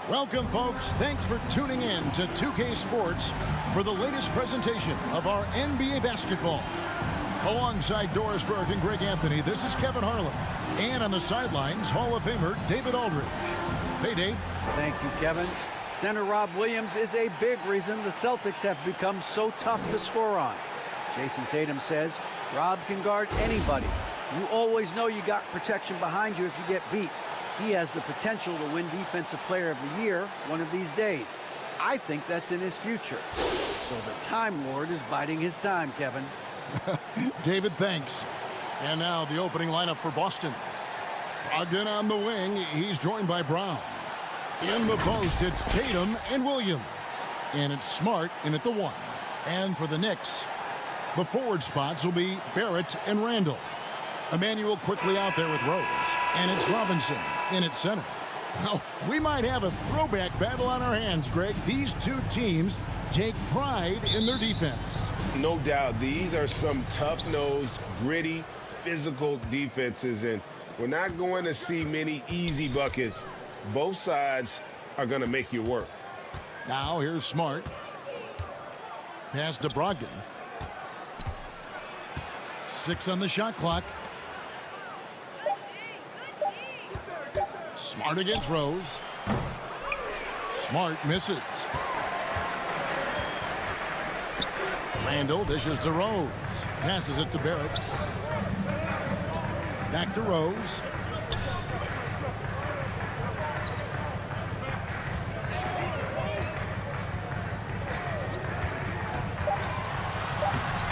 Welcome, folks. Thanks for tuning in to 2K Sports for the latest presentation of our NBA basketball. Alongside Doris Burke and Greg Anthony, this is Kevin Harlan. And on the sidelines, Hall of Famer David Aldridge. Hey, Dave. Thank you, Kevin. Center Rob Williams is a big reason the Celtics have become so tough to score on. Jason Tatum says, Rob can guard anybody. You always know you got protection behind you if you get beat. He has the potential to win Defensive Player of the Year one of these days. I think that's in his future. So the Time Lord is biding his time, Kevin. David, thanks. And now the opening lineup for Boston. Brogdon on the wing. He's joined by Brown. In the post, it's Tatum and Williams. And it's Smart in at the 1. And for the Knicks, the forward spots will be Barrett and Randall. Emmanuel quickly out there with Rose. And it's Robinson in at center. Well, we might have a throwback battle on our hands, Greg. These two teams take pride in their defense. No doubt. These are some tough-nosed, gritty, physical defenses, and we're not going to see many easy buckets. Both sides are going to make you work. Now here's Smart. Pass to Brogdon. 6 on the shot clock. Smart against Rose. Smart misses. Randall dishes to Rose. Passes it to Barrett. Back to Rose.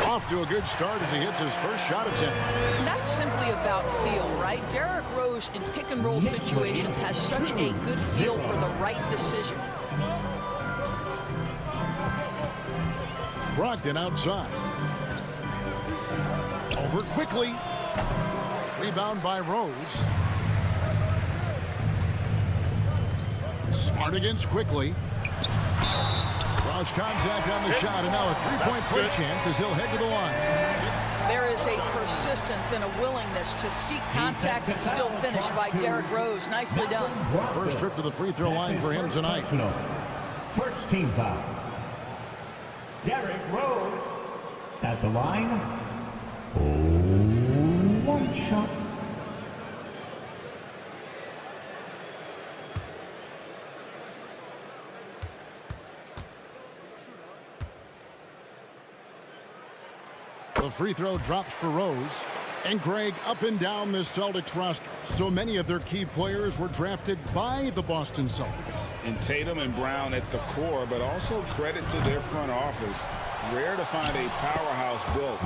Off to a good start as he hits his first shot attempt. That's simply about feel, right? Derrick Rose in pick-and-roll situations has such a good feel for the right decision. Brogdon outside. Over quickly. Rebound by Rose. Smart against quickly. Cross contact on the shot, and now a three-point play chance as he'll head to the line. There is a persistence and a willingness to seek contact and still finish by Derrick Rose. Nicely done. First trip to the free throw line for him tonight. First team foul. Derrick Rose at the line. Oh, one shot. The free throw drops for Rose. And Greg, up and down this Celtics roster, so many of their key players were drafted by the Boston Celtics. And Tatum and Brown at the core, but also credit to their front office. Rare to find a powerhouse built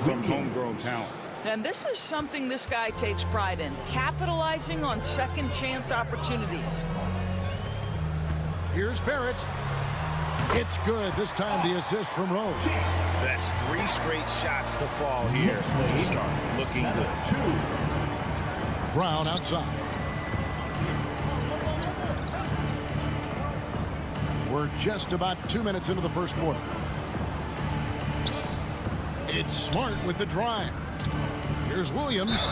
from homegrown talent. And this is something this guy takes pride in, capitalizing on second chance opportunities. Here's Barrett. It's good. This time the assist from Rose. That's 3 straight shots to fall here to start. Looking good. Brown outside. We're just about 2 minutes into the first quarter. It's Smart with the drive. Here's Williams.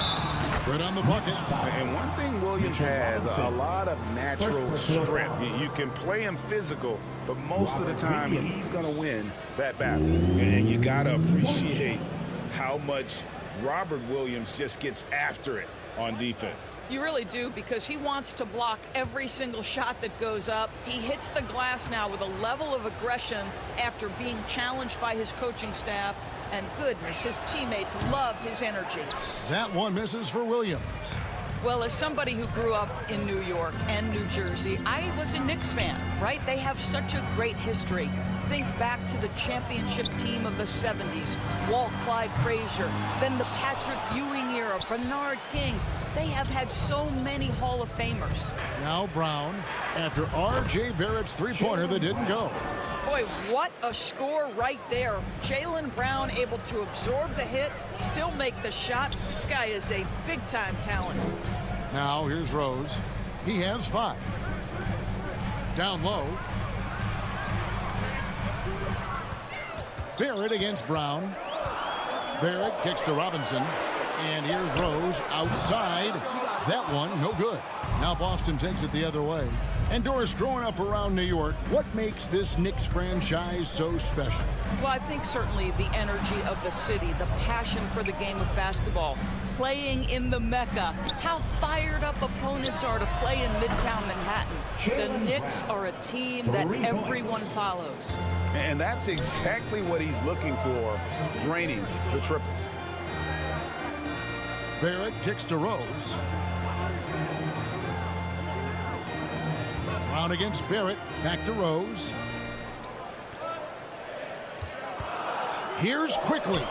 Good on the bucket. And one thing Williams has, a lot of natural strength. You can play him physical, but most of the time he's going to win that battle. And you got to appreciate how much Robert Williams just gets after it on defense. You really do, because he wants to block every single shot that goes up. He hits the glass now with a level of aggression after being challenged by his coaching staff. And goodness, his teammates love his energy. That one misses for Williams. Well, as somebody who grew up in New York and New Jersey, I was a Knicks fan, right? They have such a great history. Think back to the championship team of the 70s. Walt Clyde Frazier, then the Patrick Ewing era, Bernard King. They have had so many Hall of Famers. Now Brown, after R.J. Barrett's three-pointer that didn't go. Boy, what a score right there. Jaylen Brown able to absorb the hit, still make the shot. This guy is a big-time talent. Now here's Rose. He has 5. Down low. Barrett against Brown. Barrett kicks to Robinson. And here's Rose outside. That one, no good. Now Boston takes it the other way. And Doris, growing up around New York, what makes this Knicks franchise so special? Well, I think certainly the energy of the city, the passion for the game of basketball, playing in the Mecca, how fired up opponents are to play in Midtown Manhattan. The Knicks are a team that everyone follows. And that's exactly what he's looking for, draining the triple. Barrett kicks to Rose. Brown against Barrett. Back to Rose. Here's quickly.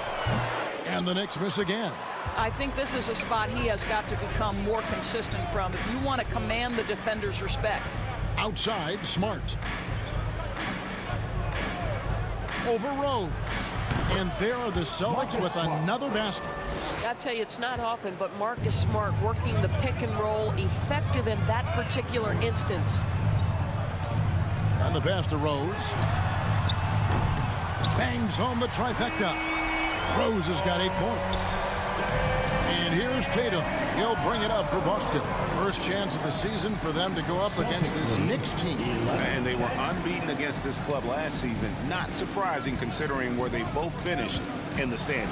And the Knicks miss again. I think this is a spot he has got to become more consistent from if you want to command the defender's respect. Outside, Smart. Over Rose. And there are the Celtics with another basket. I tell you, it's not often, but Marcus Smart working the pick and roll, effective in that particular instance. And the pass to Rose. Bangs home the trifecta. Rose has got 8 points. And here's Tatum. He'll bring it up for Boston. First chance of the season for them to go up against this Knicks team. And they were unbeaten against this club last season. Not surprising considering where they both finished in the standings.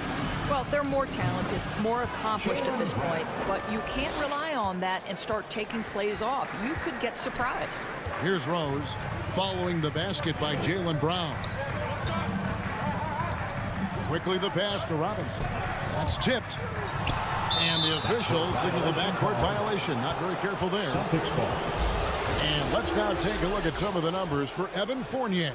Well, they're more talented, more accomplished at this point, but you can't rely on that and start taking plays off. You could get surprised. Here's Rose following the basket by Jaylen Brown. Quickly the pass to Robinson. That's tipped. And the official signaled the backcourt violation. Not very careful there. And let's now take a look at some of the numbers for Evan Fournier.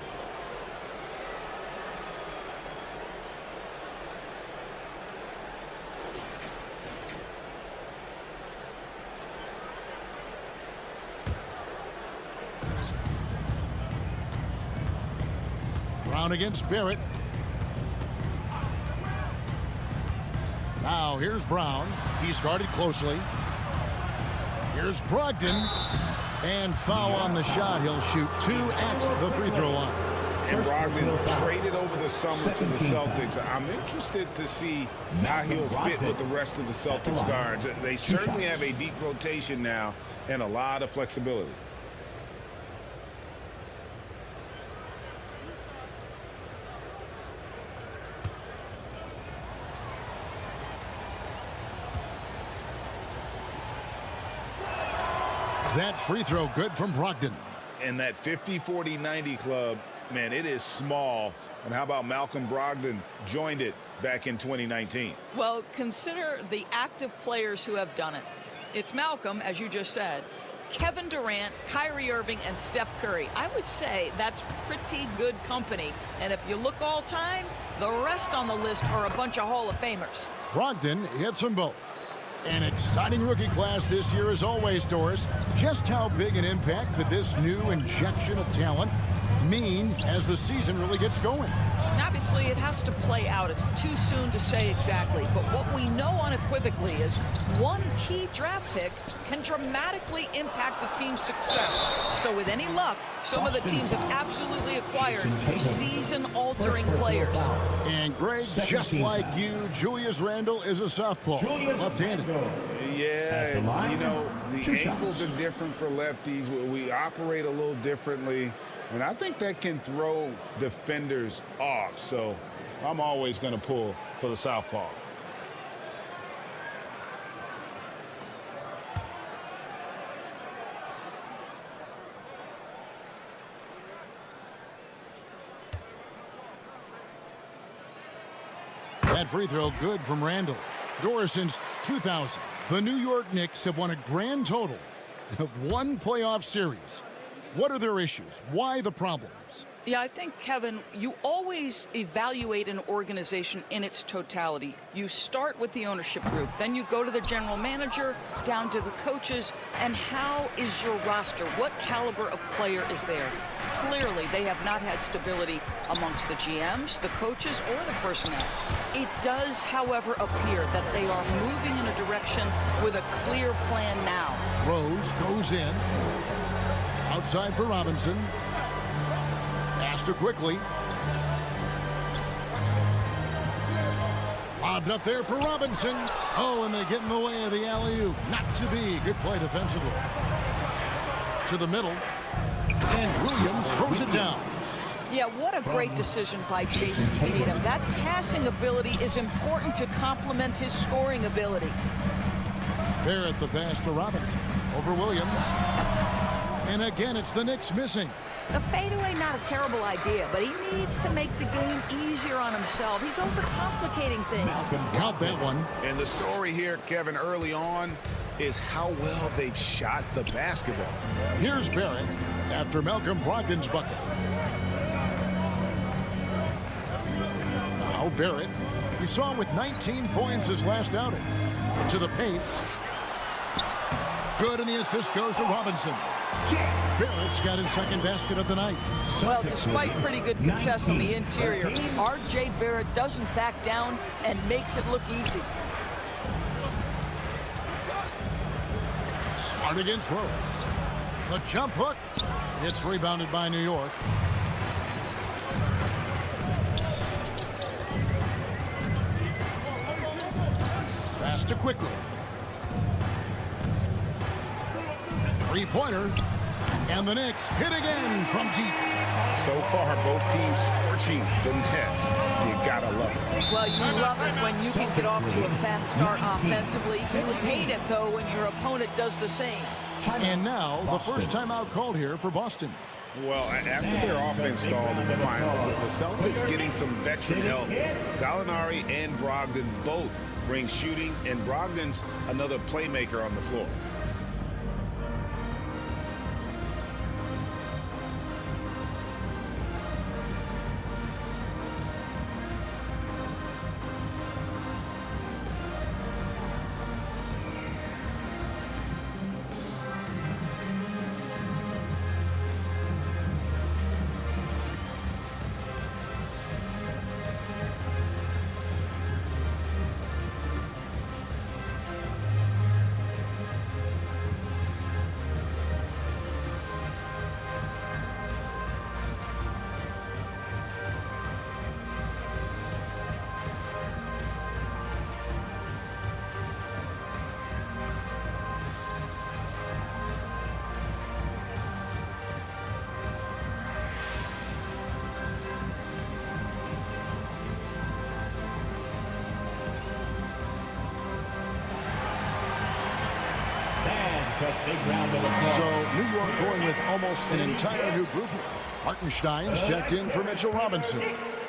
Brown against Barrett. Now here's Brown. He's guarded closely. Here's Brogdon. And foul on the shot. He'll shoot 2 at the free throw line. And Brogdon traded over the summer to the Celtics. I'm interested to see how he'll fit with the rest of the Celtics guards. They certainly have a deep rotation now and a lot of flexibility. That free throw good from Brogdon. And that 50-40-90 club, man, it is small. And how about Malcolm Brogdon joined it back in 2019? Well, consider the active players who have done it. It's Malcolm, as you just said, Kevin Durant, Kyrie Irving, and Steph Curry. I would say that's pretty good company. And if you look all time, the rest on the list are a bunch of Hall of Famers. Brogdon hits them both. An exciting rookie class this year as always, Doris. Just how big an impact could this new injection of talent mean as the season really gets going? Obviously, it has to play out. It's too soon to say exactly. But what we know unequivocally is one key draft pick can dramatically impact a team's success. So with any luck, some of the teams have absolutely acquired season-altering players. And Greg, just like you, Julius Randle is a southpaw, left-handed. Yeah, you know, the angles are different for lefties. We operate a little differently. And I think that can throw defenders off. So I'm always going to pull for the southpaw. That free throw good from Randle. Doris, since 2000, the New York Knicks have won a grand total of 1 playoff series. What are their issues? Why the problems? Yeah, I think, Kevin, you always evaluate an organization in its totality. You start with the ownership group, then you go to the general manager, down to the coaches, and how is your roster? What caliber of player is there? Clearly, they have not had stability amongst the GMs, the coaches, or the personnel. It does, however, appear that they are moving in a direction with a clear plan now. Rose goes in. Outside for Robinson. Passed her quickly. Lobbed up there for Robinson. Oh, and they get in the way of the alley-oop. Not to be. Good play defensively. To the middle. Williams throws it down. Yeah, what a great decision by Jason Tatum. That passing ability is important to complement his scoring ability. Barrett the pass to Robinson. Over Williams. And again, it's the Knicks missing. The fadeaway, not a terrible idea, but he needs to make the game easier on himself. He's overcomplicating things. Got that one. And the story here, Kevin, early on is how well they've shot the basketball. Here's Barrett after Malcolm Brogdon's bucket. Now Barrett. We saw him with 19 points his last outing. To the paint. Good, and the assist goes to Robinson. Barrett's got his second basket of the night. Well, despite pretty good contest on the interior, R.J. Barrett doesn't back down and makes it look easy. Smart against Rose. The jump hook. It's rebounded by New York. Pass to Quickly. Three-pointer. And the Knicks hit again from deep. So far, both teams scorching the Nets. You gotta love it. Well, you love it when you can get off to a fast start offensively. You hate it, though, when your opponent does the same. And now, the first timeout called here for Boston. Well, after their offense stalled in the finals, the Celtics getting some veteran help. Gallinari and Brogdon both bring shooting, and Brogdon's another playmaker on the floor. So New York going with almost an entire new group. Hartenstein's checked in for Mitchell Robinson.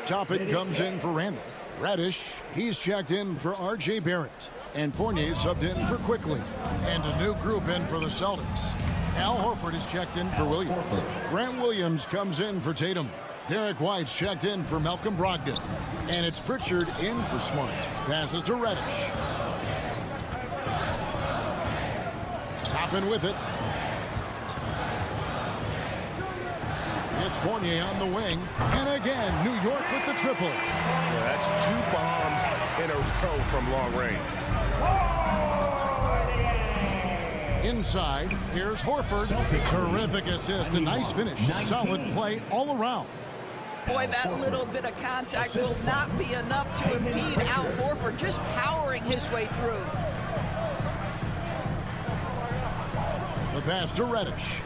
Toppin comes in for Randall. Radish, he's checked in for R.J. Barrett. And Fournier subbed in for Quickly. And a new group in for the Celtics. Al Horford is checked in for Williams. Grant Williams comes in for Tatum. Derek White's checked in for Malcolm Brogdon. And it's Pritchard in for Smart. Passes to Reddish. Toppin with it. It's Fournier on the wing. And again, New York with the triple. Yeah, that's 2 bombs in a row from long range. Inside, here's Horford. Terrific assist, a nice finish. Solid play all around. Boy, that little bit of contact will not be enough to impede Al Horford, just powering his way through. The pass to Reddish.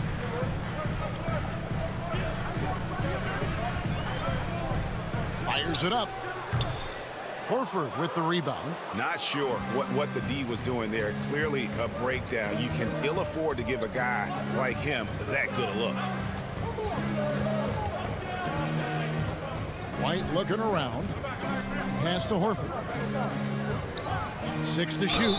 Fires it up. Horford with the rebound. Not sure what the D was doing there. Clearly a breakdown. You can ill afford to give a guy like him that good a look. White looking around. Pass to Horford. 6 to shoot.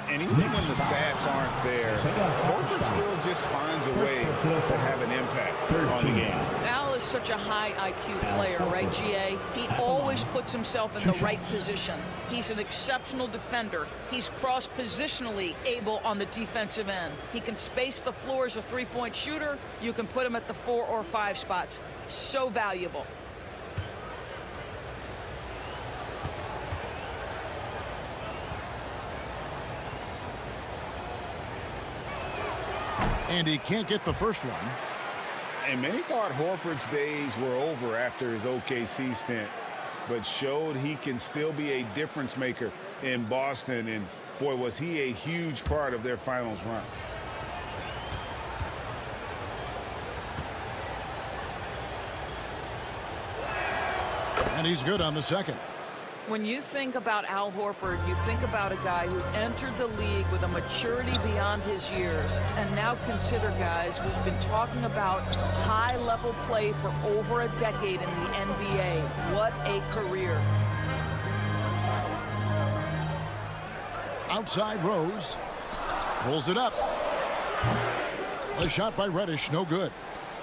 And even when the stats aren't there, Horford still just finds a way to have an impact on the game. Al is such a high IQ player, right, GA? He always puts himself in the right position. He's an exceptional defender. He's cross-positionally able on the defensive end. He can space the floor as a three-point shooter. You can put him at the 4 or 5 spots. So valuable. And he can't get the first one. And many thought Horford's days were over after his OKC stint, but showed he can still be a difference maker in Boston. And boy, was he a huge part of their finals run. And he's good on the second. When you think about Al Horford, you think about a guy who entered the league with a maturity beyond his years. And now consider, guys, we've been talking about high-level play for over a decade in the NBA. What a career. Outside Rose. Pulls it up. A shot by Reddish, no good.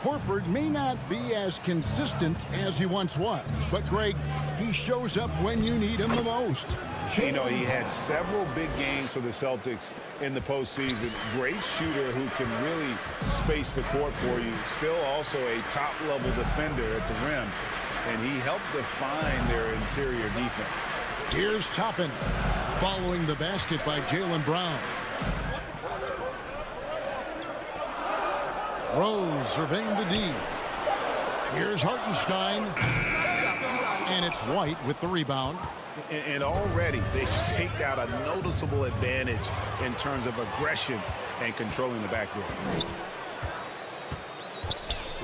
Horford may not be as consistent as he once was, but Greg, he shows up when you need him the most. You know, he had several big games for the Celtics in the postseason. Great shooter who can really space the court for you. Still also a top-level defender at the rim, and he helped define their interior defense. Here's Toppin, following the basket by Jaylen Brown. Rose surveying the D. Here's Hartenstein. And it's White with the rebound. And already they've staked out a noticeable advantage in terms of aggression and controlling the backcourt.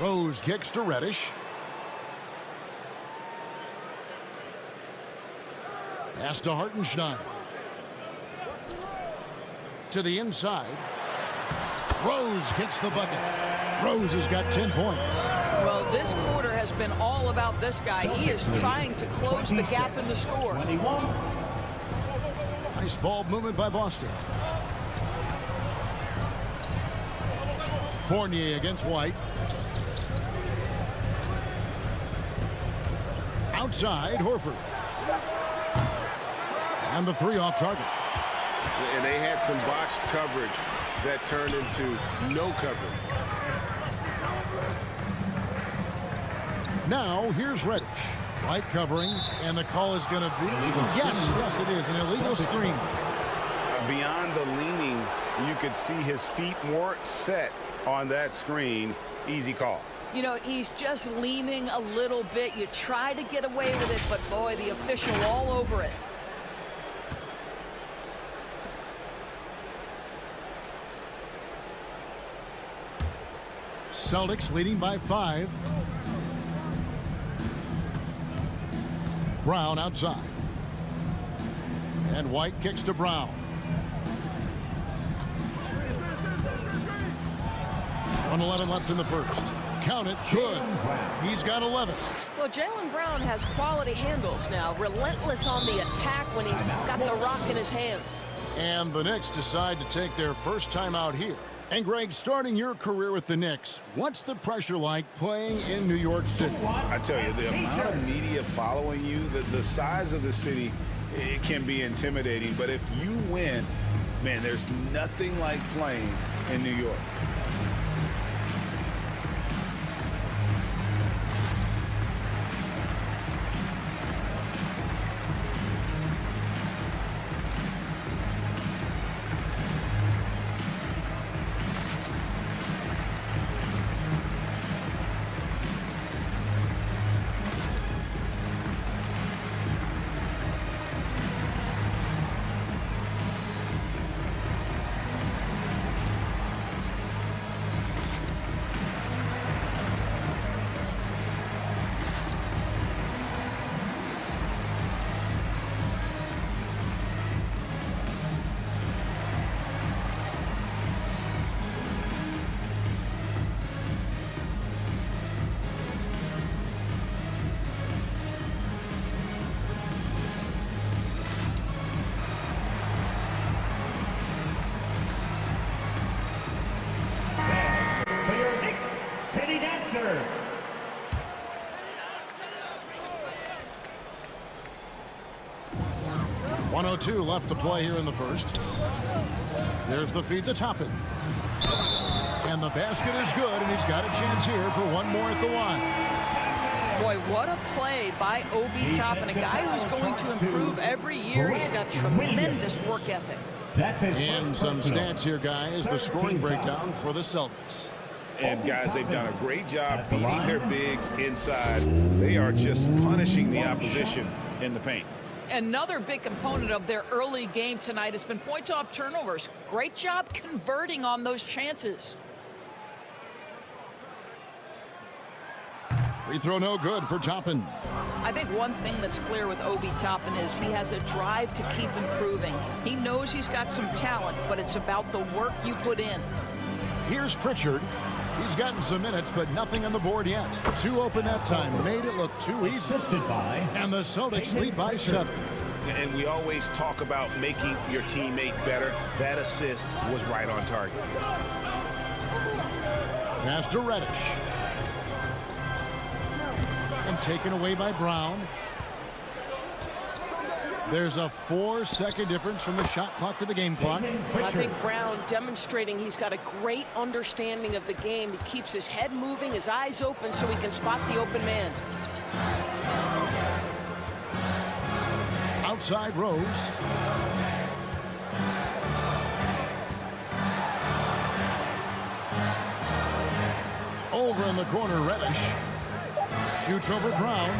Rose kicks to Reddish. Pass to Hartenstein. To the inside. Rose hits the bucket. Rose has got 10 points. Well, this quarter has been all about this guy. He is trying to close the gap in the score. Nice ball movement by Boston. Fournier against White. Outside, Horford. And the three off target. And they had some botched coverage that turned into no coverage. Now, here's Reddish. White covering, and the call is going to be... Yes, it is. An illegal screen. Beyond the leaning, you could see his feet more set on that screen. Easy call. You know, he's just leaning a little bit. You try to get away with it, but boy, the official all over it. Celtics leading by 5. Brown outside. And White kicks to Brown. 1:11 left in the first. Count it. Good. He's got 11. Well, Jaylen Brown has quality handles now. Relentless on the attack when he's got the rock in his hands. And the Knicks decide to take their first time out here. And Greg, starting your career with the Knicks, what's the pressure like playing in New York City? I tell you, the amount of media following you, the size of the city, it can be intimidating. But if you win, man, there's nothing like playing in New York. City Dancer. .102 left to play here in the first. There's the feed to Toppin. And the basket is good, and he's got a chance here for one more at the line. Boy, what a play by Obi Toppin, a guy who's going to improve every year. He's got tremendous work ethic. And some stats here, guys. The scoring breakdown for the Celtics. And, guys, they've done a great job feeding their bigs inside. They are just punishing the opposition in the paint. Another big component of their early game tonight has been points off turnovers. Great job converting on those chances. Free throw no good for Toppin. I think one thing that's clear with Obi Toppin is he has a drive to keep improving. He knows he's got some talent, but it's about the work you put in. Here's Pritchard. He's gotten some minutes, but nothing on the board yet. 2 open that time. Made it look too easy. Assisted by And the Celtics lead by 7. And we always talk about making your teammate better. That assist was right on target. Pass to Reddish. And taken away by Brown. There's a 4-second difference from the shot clock to the game clock. I think Brown demonstrating he's got a great understanding of the game. He keeps his head moving, his eyes open so he can spot the open man. Outside Rose. Over in the corner, Reddish. Shoots over Brown.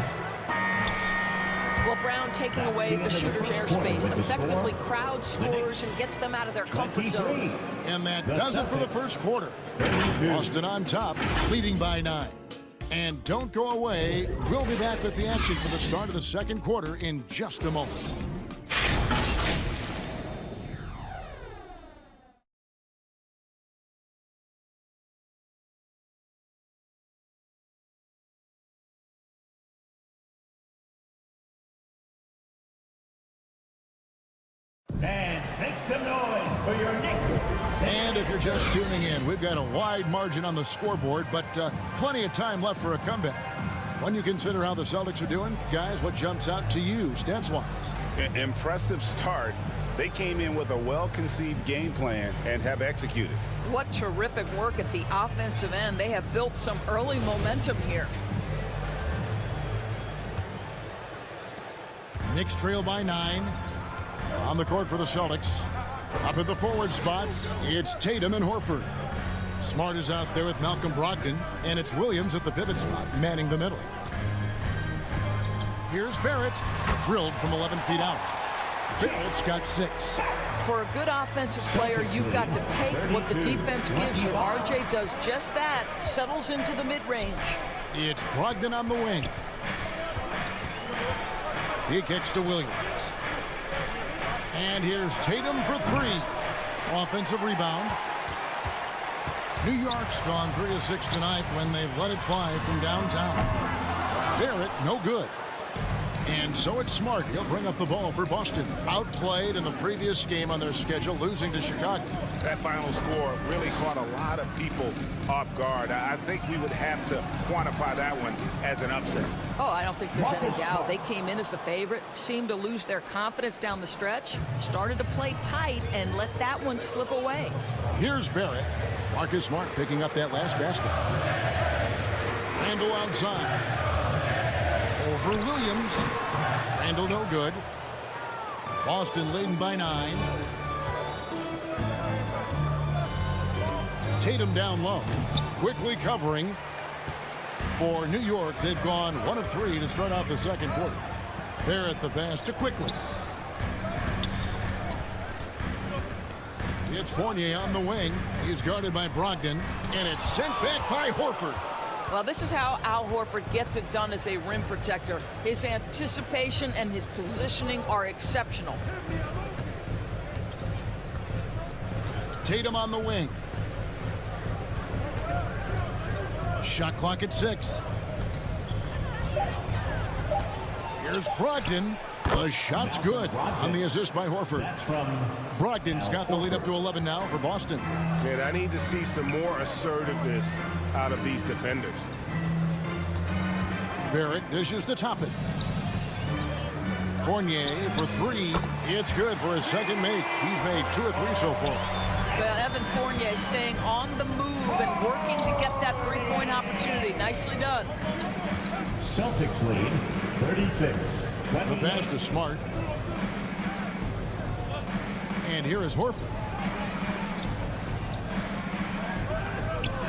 Well, Brown taking away the shooter's airspace, effectively crowd scores and gets them out of their comfort zone. And that does it for the first quarter. Boston on top, leading by 9. And don't go away. We'll be back with the action for the start of the second quarter in just a moment. And make some noise for your Knicks. And if you're just tuning in, we've got a wide margin on the scoreboard, but plenty of time left for a comeback. When you consider how the Celtics are doing, guys, what jumps out to you, stats-wise? Impressive start. They came in with a well-conceived game plan and have executed. What terrific work at the offensive end. They have built some early momentum here. Knicks trail by 9. On the court for the Celtics. Up at the forward spots, it's Tatum and Horford. Smart is out there with Malcolm Brogdon, and it's Williams at the pivot spot, manning the middle. Here's Barrett, drilled from 11 feet out. Barrett's got 6. For a good offensive player, you've got to take what the defense gives you. RJ does just that, settles into the mid-range. It's Brogdon on the wing. He kicks to Williams. And here's Tatum for 3. Offensive rebound. New York's gone 3 of 6 tonight when they've let it fly from downtown. Barrett, no good. And so it's Smart. He'll bring up the ball for Boston. Outplayed in the previous game on their schedule, losing to Chicago. That final score really caught a lot of people off guard. I think we would have to quantify that one as an upset. Oh, I don't think there's any doubt. They came in as the favorite, seemed to lose their confidence down the stretch, started to play tight, and let that one slip away. Here's Barrett. Marcus Smart picking up that last basket. Randall outside. Over Williams. Randall no good. Boston leading by 9. Tatum down low. Quickly covering for New York. They've gone 1 of 3 to start out the second quarter. Barrett the pass to Quickly. It's Fournier on the wing. He's guarded by Brogdon. And it's sent back by Horford. Well, this is how Al Horford gets it done as a rim protector. His anticipation and his positioning are exceptional. Tatum on the wing. Shot clock at 6. Here's Brogdon. The shot's good on the assist by Horford. Brogdon's got the lead up to 11 now for Boston. Man, I need to see some more assertiveness out of these defenders. Barrett dishes to Toppin. Fournier for 3. It's good for his second make. He's made 2 or 3 so far. Well, Evan Fournier staying on the move and working to get that three-point opportunity. Nicely done. Celtics lead 36. The pass to Smart. And here is Horford.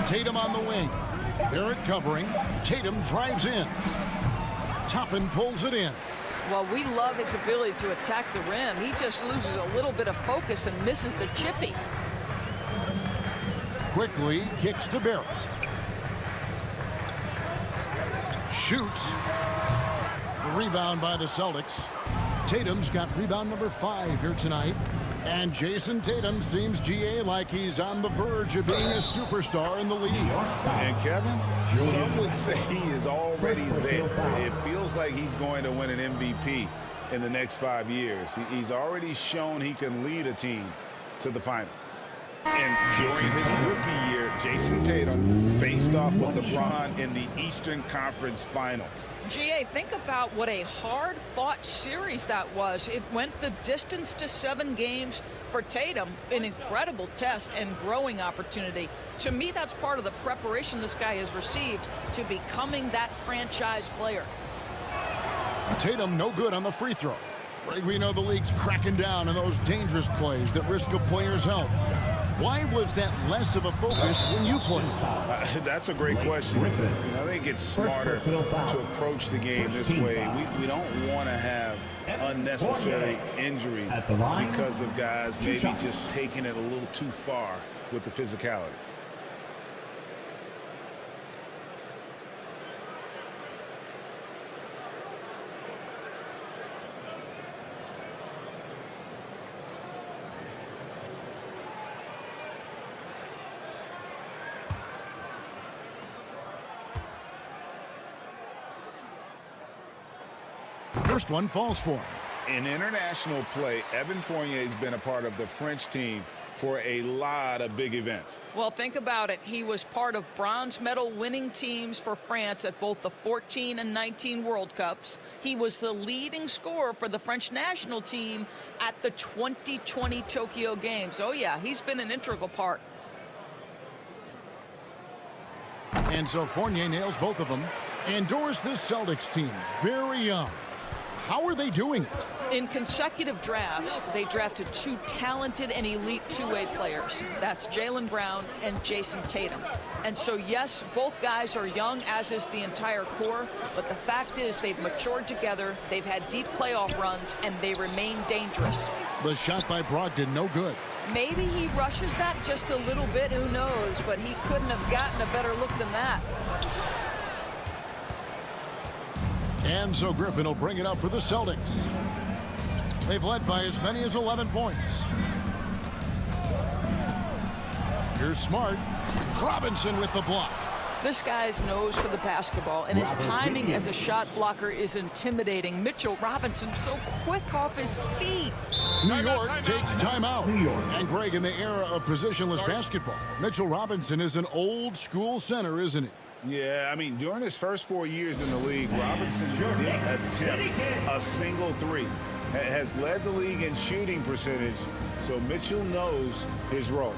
Tatum on the wing. Barrett covering. Tatum drives in. Toppin pulls it in. Well, we love his ability to attack the rim. He just loses a little bit of focus and misses the chippy. Quickly kicks to Barrett. shoots. The rebound by the Celtics. Tatum's got rebound number 5 here tonight. And Jason Tatum seems, GA, like he's on the verge of being a superstar in the league. And Kevin, some would say he is already there. It feels like he's going to win an MVP in the next 5 years. He's already shown he can lead a team to the finals. And during his rookie year, Jason Tatum faced off with LeBron in the Eastern Conference Finals. GA, think about what a hard-fought series that was. It went the distance to 7 games for Tatum, an incredible test and growing opportunity. To me, that's part of the preparation this guy has received to becoming that franchise player. Tatum no good on the free throw. We know the league's cracking down on those dangerous plays that risk a player's health. Why was that less of a focus when you played? That's a great question. I think it's smarter to approach the game this way. We don't want to have unnecessary injury because of guys maybe just taking it a little too far with the physicality. First one falls for him. In international play, Evan Fournier has been a part of the French team for a lot of big events. Well, think about it. He was part of bronze medal winning teams for France at both the 14 and 19 World Cups. He was the leading scorer for the French national team at the 2020 Tokyo Games. Oh, yeah, he's been an integral part. And so Fournier nails both of them. Endorse this Celtics team. Very young. How are they doing it? In consecutive drafts, they drafted 2 talented and elite two-way players. That's Jaylen Brown and Jason Tatum. And so, yes, both guys are young, as is the entire core. But the fact is they've matured together, they've had deep playoff runs, and they remain dangerous. The shot by Brogdon, no good. Maybe he rushes that just a little bit, who knows? But he couldn't have gotten a better look than that. And so Griffin will bring it up for the Celtics. They've led by as many as 11 points. Here's Smart. Robinson with the block. This guy's nose for the basketball, and his timing as a shot blocker is intimidating. Mitchell Robinson so quick off his feet. New York takes timeout. And Greg, in the era of positionless basketball, Mitchell Robinson is an old school center, isn't he? Yeah, I mean, during his first 4 years in the league, Robinson didn't attempt a single three. Has led the league in shooting percentage, so Mitchell knows his role.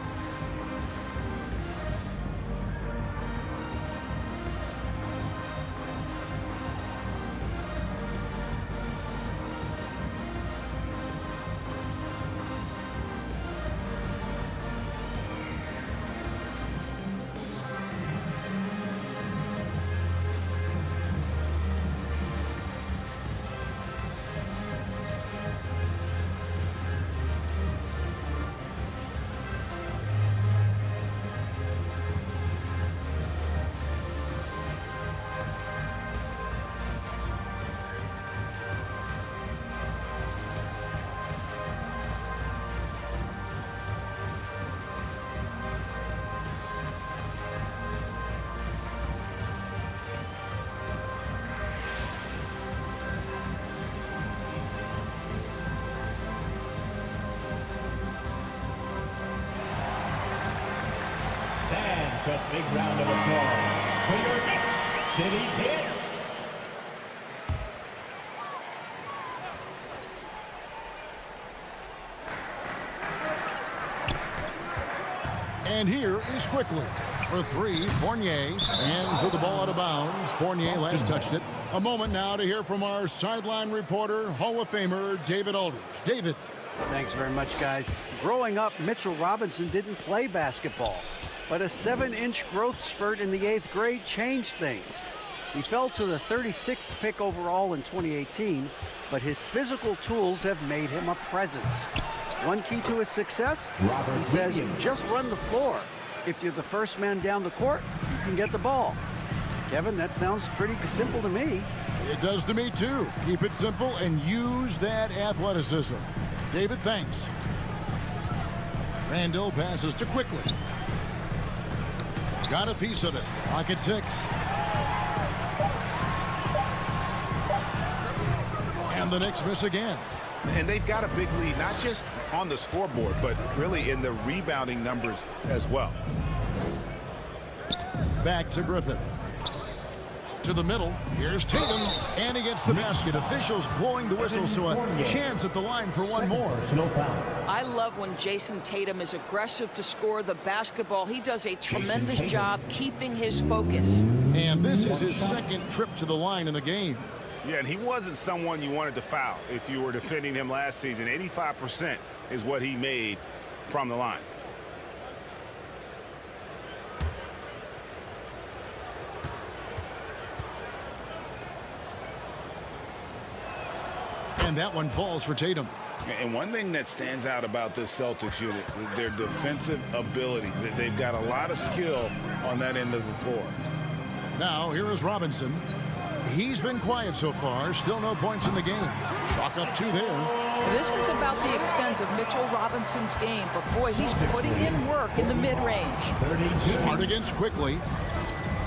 A big round of applause for your Knicks City Kids. And here is Quickly. For 3, Fournier. Hands of the ball out of bounds. Fournier last touched it. A moment now to hear from our sideline reporter, Hall of Famer David Aldridge. David. Thanks very much, guys. Growing up, Mitchell Robinson didn't play basketball. But a 7-inch growth spurt in the 8th grade changed things. He fell to the 36th pick overall in 2018, but his physical tools have made him a presence. One key to his success, he says, just run the floor. If you're the first man down the court, you can get the ball. Kevin, that sounds pretty simple to me. It does to me, too. Keep it simple and use that athleticism. David, thanks. Randall passes to Quickly. Got a piece of it. Pocket 6. And the Knicks miss again. And they've got a big lead, not just on the scoreboard, but really in the rebounding numbers as well. Back to Griffin. To the middle. Here's Tatum. And he gets the basket. Officials blowing the whistle, so a chance at the line for one more. I love when Jason Tatum is aggressive to score the basketball. He does a tremendous job keeping his focus. And this is his second trip to the line in the game. Yeah, and he wasn't someone you wanted to foul if you were defending him last season. 85% is what he made from the line. And that one falls for Tatum. And one thing that stands out about this Celtics unit, their defensive abilities. They've got a lot of skill on that end of the floor. Now, here is Robinson. He's been quiet so far. Still no points in the game. Chalk up 2 there. This is about the extent of Mitchell Robinson's game, but boy, he's putting in work in the mid-range. Smart against Quickly.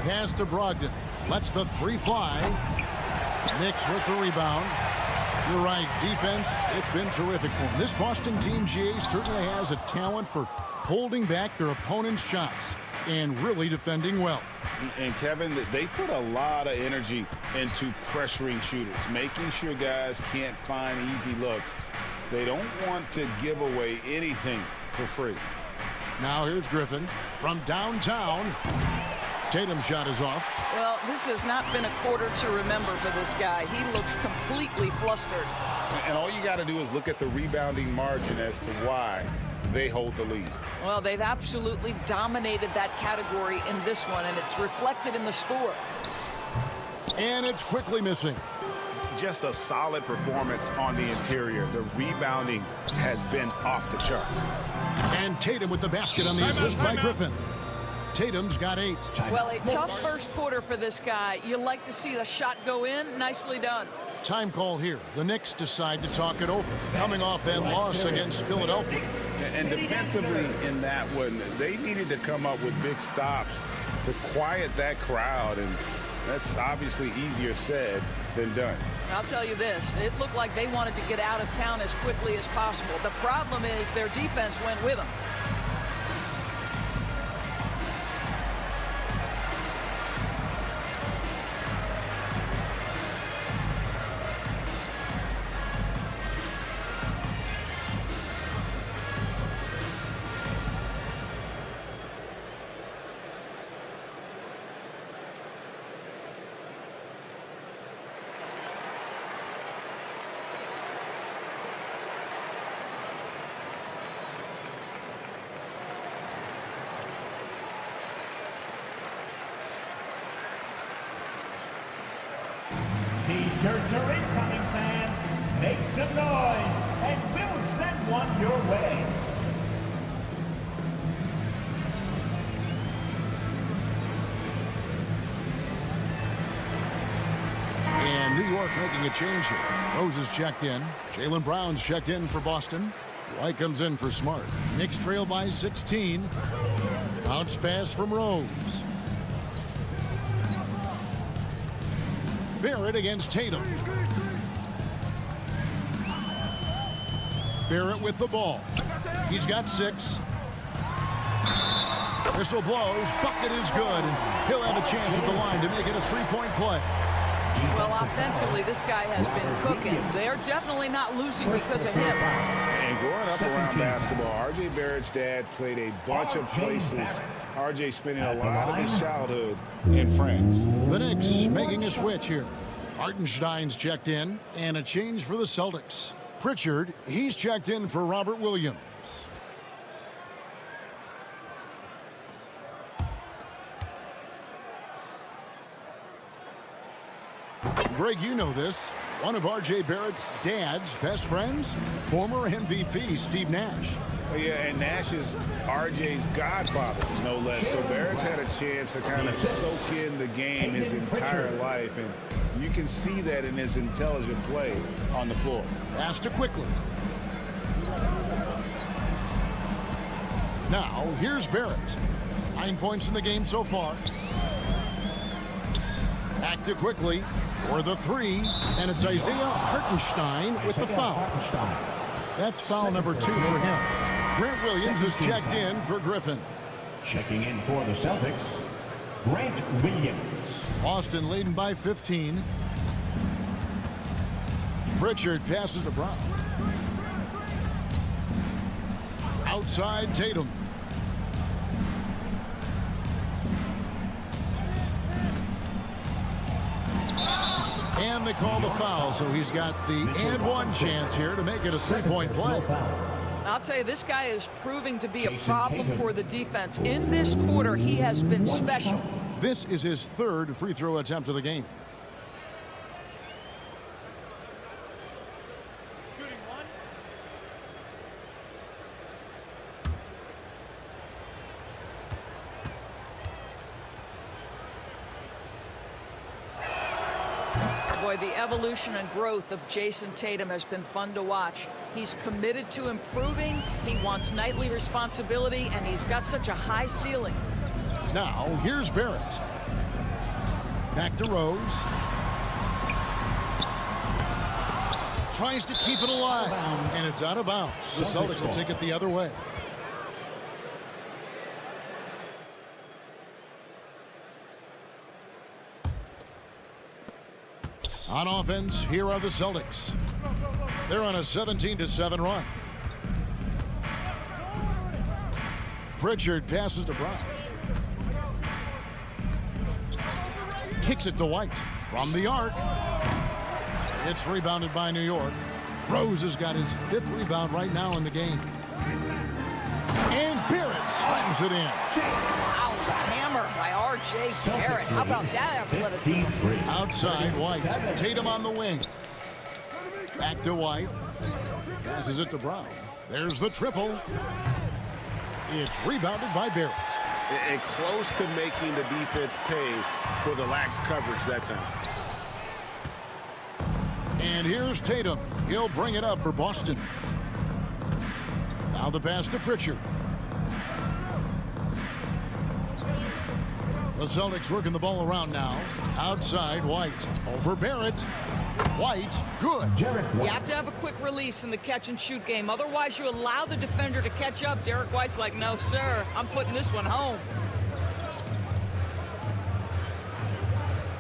Pass to Brogdon. Lets the 3 fly. Knicks with the rebound. You're right, defense, it's been terrific for them. This Boston team, GA, certainly has a talent for holding back their opponent's shots and really defending well. And Kevin, they put a lot of energy into pressuring shooters, making sure guys can't find easy looks. They don't want to give away anything for free. Now here's Griffin from downtown. Tatum's shot is off. Well, this has not been a quarter to remember for this guy. He looks completely flustered. And all you got to do is look at the rebounding margin as to why they hold the lead. Well, they've absolutely dominated that category in this one, and it's reflected in the score. And it's Quickly missing. Just a solid performance on the interior. The rebounding has been off the charts. And Tatum with the basket on the assist by Griffin. Tatum's got 8. Well, a tough first quarter for this guy. You like to see the shot go in. Nicely done. Time call here. The Knicks decide to talk it over, coming off that loss against Philadelphia. And defensively in that one, they needed to come up with big stops to quiet that crowd, and that's obviously easier said than done. I'll tell you this, it looked like they wanted to get out of town as quickly as possible. The problem is their defense went with them. T-shirts are incoming, fans. Make some noise, and we'll send one your way. And New York making a change here. Rose is checked in. Jaylen Brown's checked in for Boston. White comes in for Smart. Knicks trail by 16. Bounce pass from Rose. Barrett against Tatum. Barrett with the ball. He's got 6. Whistle blows. Bucket is good. And he'll have a chance at the line to make it a 3-point play. Well, offensively, this guy has been cooking. They're definitely not losing because of him. And growing up around basketball, R.J. Barrett's dad played a bunch of places. R.J. spending a lot of his childhood in France. The Knicks making a switch here. Hartenstein's checked in, and a change for the Celtics. Pritchard, he's checked in for Robert Williams. Greg, you know this. One of R.J. Barrett's dad's best friends, former MVP Steve Nash. Yeah, and Nash is RJ's godfather, no less. So Barrett's had a chance to kind of soak in the game his entire life, and you can see that in his intelligent play on the floor. Pass to quickly. Now, here's Barrett. 9 points in the game so far. Back to quickly for the three, and it's Isaiah Hartenstein with the foul. That's foul number 2 for him. Grant Williams is checked in for Griffin. Checking in for the Celtics, Grant Williams. Boston leading by 15. Pritchard passes to Brown. Outside Tatum. And they call the foul, so he's got the and one chance here to make it a three-point play. I'll tell you, this guy is proving to be a problem for the defense. In this quarter, he has been special. This is his third free throw attempt of the game. Boy, the evolution and growth of Jason Tatum has been fun to watch. He's committed to improving. He wants nightly responsibility, and he's got such a high ceiling. Now, here's Barrett. Back to Rose. Tries to keep it alive, and it's out of bounds. The Celtics will take it the other way. On offense, here are the Celtics. They're on a 17-7 run. Pritchard passes to Brown. Kicks it to White from the arc. It's rebounded by New York. Rose has got his 5th rebound right now in the game. And Barrett slams it in. Wow, hammer by R.J. Barrett. How about that athleticism? Outside White. Tatum on the wing. Back to White. Passes it to Brown. There's the triple. It's rebounded by Barrett. And close to making the defense pay for the lax coverage that time. And here's Tatum. He'll bring it up for Boston. Now the pass to Pritchard. The Celtics working the ball around now. Outside White. Over Barrett. White. Good. You have to have a quick release in the catch-and-shoot game. Otherwise, you allow the defender to catch up. Derek White's like, no, sir. I'm putting this one home.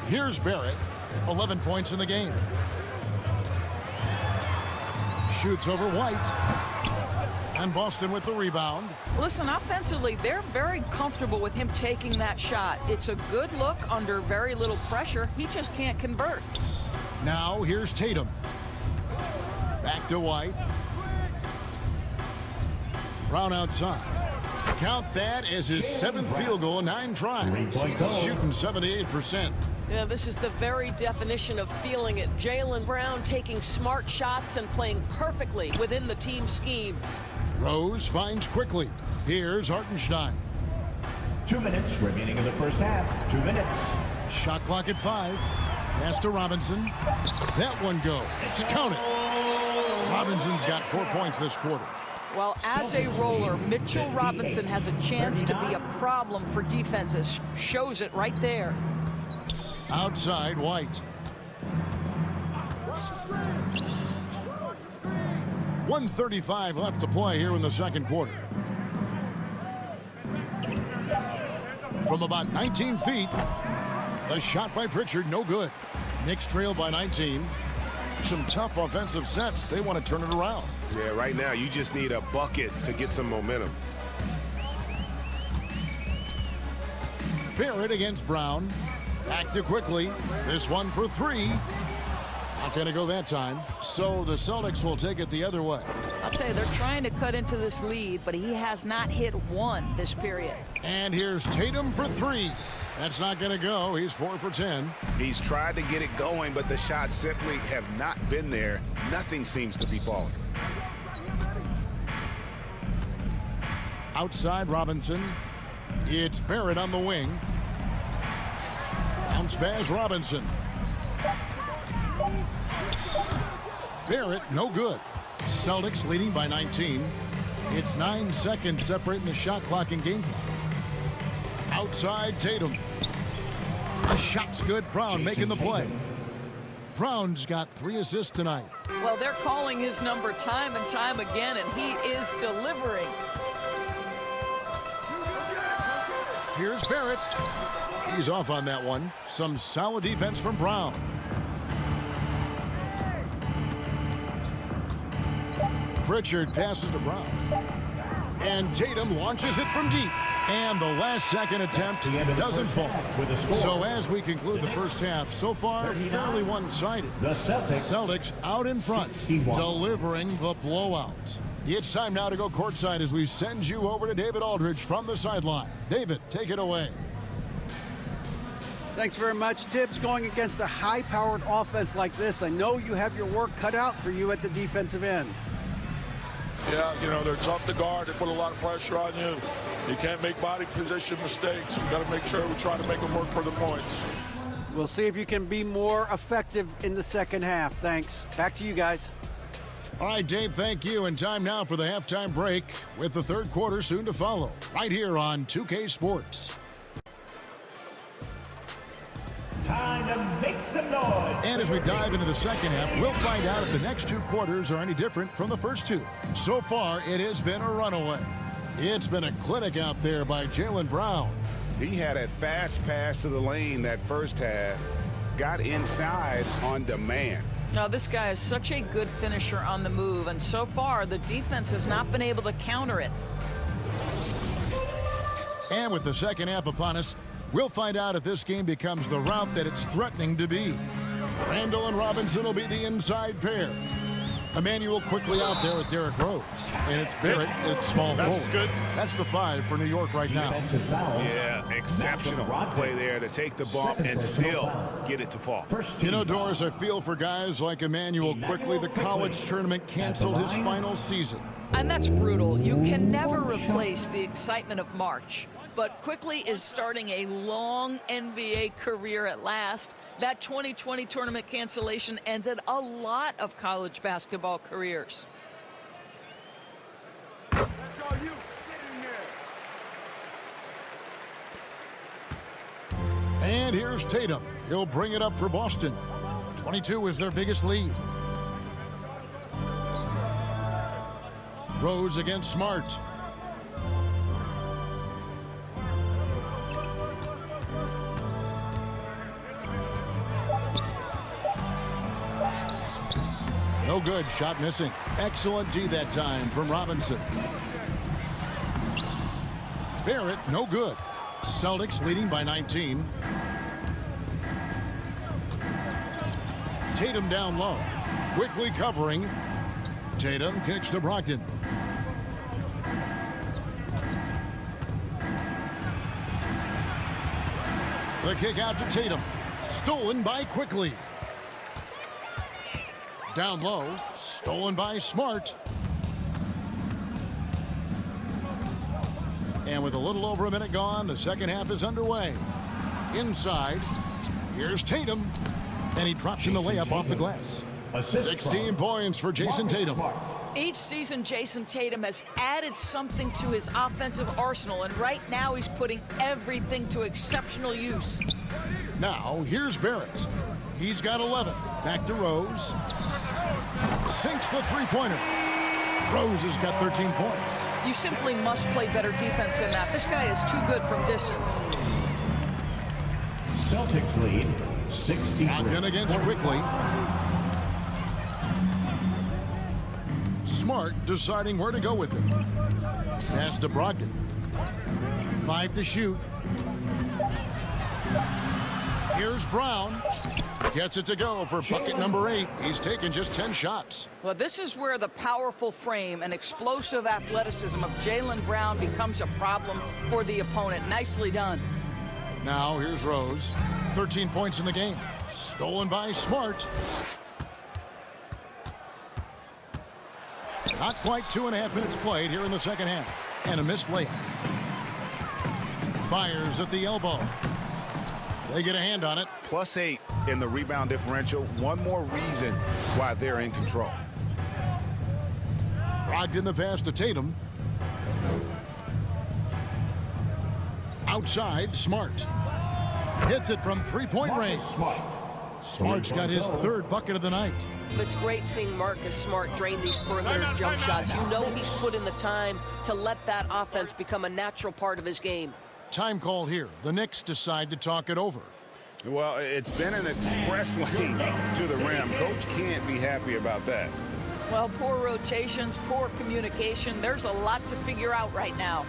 Here's Barrett. 11 points in the game. Shoots over White. And Boston with the rebound. Listen, offensively, they're very comfortable with him taking that shot. It's a good look under very little pressure. He just can't convert. Now here's Tatum. Back to White. Brown outside. Count that as his 7th field goal, 9 tries. He's shooting 78%. Yeah, this is the very definition of feeling it. Jaylen Brown taking smart shots and playing perfectly within the team schemes. Rose finds quickly. Here's Hartenstein. 2 minutes remaining in the first half. 2 minutes. Shot clock at 5. Pass to Robinson. That one goes. Count it. Robinson's got 4 points this quarter. Well, as a roller, Mitchell Robinson has a chance to be a problem for defenses. Shows it right there. Outside White. 1:35 left to play here in the second quarter. From about 19 feet, the shot by Pritchard, no good. Knicks trail by 19. Some tough offensive sets. They want to turn it around. Yeah, right now you just need a bucket to get some momentum. Barrett against Brown. Back to quickly. This one for 3. Not going to go that time. So the Celtics will take it the other way. I'll tell you, they're trying to cut into this lead, but he has not hit one this period. And here's Tatum for 3. That's not going to go. He's 4 for 10. He's tried to get it going, but the shots simply have not been there. Nothing seems to be falling. Outside Robinson. It's Barrett on the wing. Bounce pass Robinson. Barrett, no good. Celtics leading by 19. It's 9 seconds separating the shot clock and game clock. Outside Tatum. The shot's good. Brown making the play. Brown's got 3 assists tonight. Well, they're calling his number time and time again, and he is delivering. Here's Barrett. He's off on that one. Some solid defense from Brown. Pritchard passes to Brown. And Tatum launches it from deep. And the last second attempt doesn't fall. So as we conclude the first half, so far fairly one-sided. The Celtics out in front, 61. delivering the blowout. It's time now to go courtside as we send you over to David Aldridge from the sideline. David, take it away. Thanks very much, Tibbs. Going against a high-powered offense like this, I know you have your work cut out for you at the defensive end. Yeah, you know, they're tough to guard. They put a lot of pressure on you. You can't make body position mistakes. We've got to make sure we try to make them work for the points. We'll see if you can be more effective in the second half. Thanks. Back to you guys. All right, Dave, thank you. And time now for the halftime break with the third quarter soon to follow right here on 2K Sports. Time to make some noise. And as we dive into the second half, we'll find out if the next 2 quarters are any different from the first 2. So far, it has been a runaway. It's been a clinic out there by Jaylen Brown. He had a fast pass to the lane that first half. Got inside on demand. Now, this guy is such a good finisher on the move, and so far, the defense has not been able to counter it. And with the second half upon us, we'll find out if this game becomes the route that it's threatening to be. Randall and Robinson will be the inside pair. Emmanuel quickly out there with Derrick Rose. And it's Barrett at small forward. Good. That's the 5 for New York right now. Defensive foul. Yeah, exceptional play there to take the bump and still get it to fall. You know, Doris, I feel for guys like Emmanuel quickly. The college tournament canceled his final season. And that's brutal. You can never replace the excitement of March. But Quickly is starting a long NBA career at last. That 2020 tournament cancellation ended a lot of college basketball careers. And here's Tatum. He'll bring it up for Boston. 22 is their biggest lead. Rose against Smart. No good. Shot missing. Excellent D that time from Robinson. Barrett, no good. Celtics leading by 19. Tatum down low. Quickly covering. Tatum kicks to Brogdon. The kick out to Tatum. Stolen by Quickly. Down low, stolen by Smart. And with a little over a minute gone, the second half is underway. Inside, here's Tatum. And he drops in the layup off the glass. 16 points for Jason Tatum. Each season, Jason Tatum has added something to his offensive arsenal, and right now he's putting everything to exceptional use. Now, here's Barrett. He's got 11. Back to Rose. Sinks the three-pointer. Rose has got 13 points. You simply must play better defense than that. This guy is too good from distance. Celtics lead 63. Brogdon against Quickly. Smart deciding where to go with it. Pass to Brogdon. 5 to shoot. Here's Brown. Gets it to go for bucket number 8. He's taken just 10 shots. Well, this is where the powerful frame and explosive athleticism of Jaylen Brown becomes a problem for the opponent. Nicely done. Now here's Rose. 13 points in the game. Stolen by Smart. Not quite 2.5 minutes played here in the second half. And a missed layup. Fires at the elbow. They get a hand on it. +8 in the rebound differential. One more reason why they're in control. Brogdon the pass to Tatum. Outside, Smart. Hits it from three-point range. Smart's got his third bucket of the night. It's great seeing Marcus Smart drain these perimeter jump shots. You know he's put in the time to let that offense become a natural part of his game. Time called here. The Knicks decide to talk it over. Well, it's been an express lane to the rim. Coach can't be happy about that. Well, poor rotations, poor communication. There's a lot to figure out right now.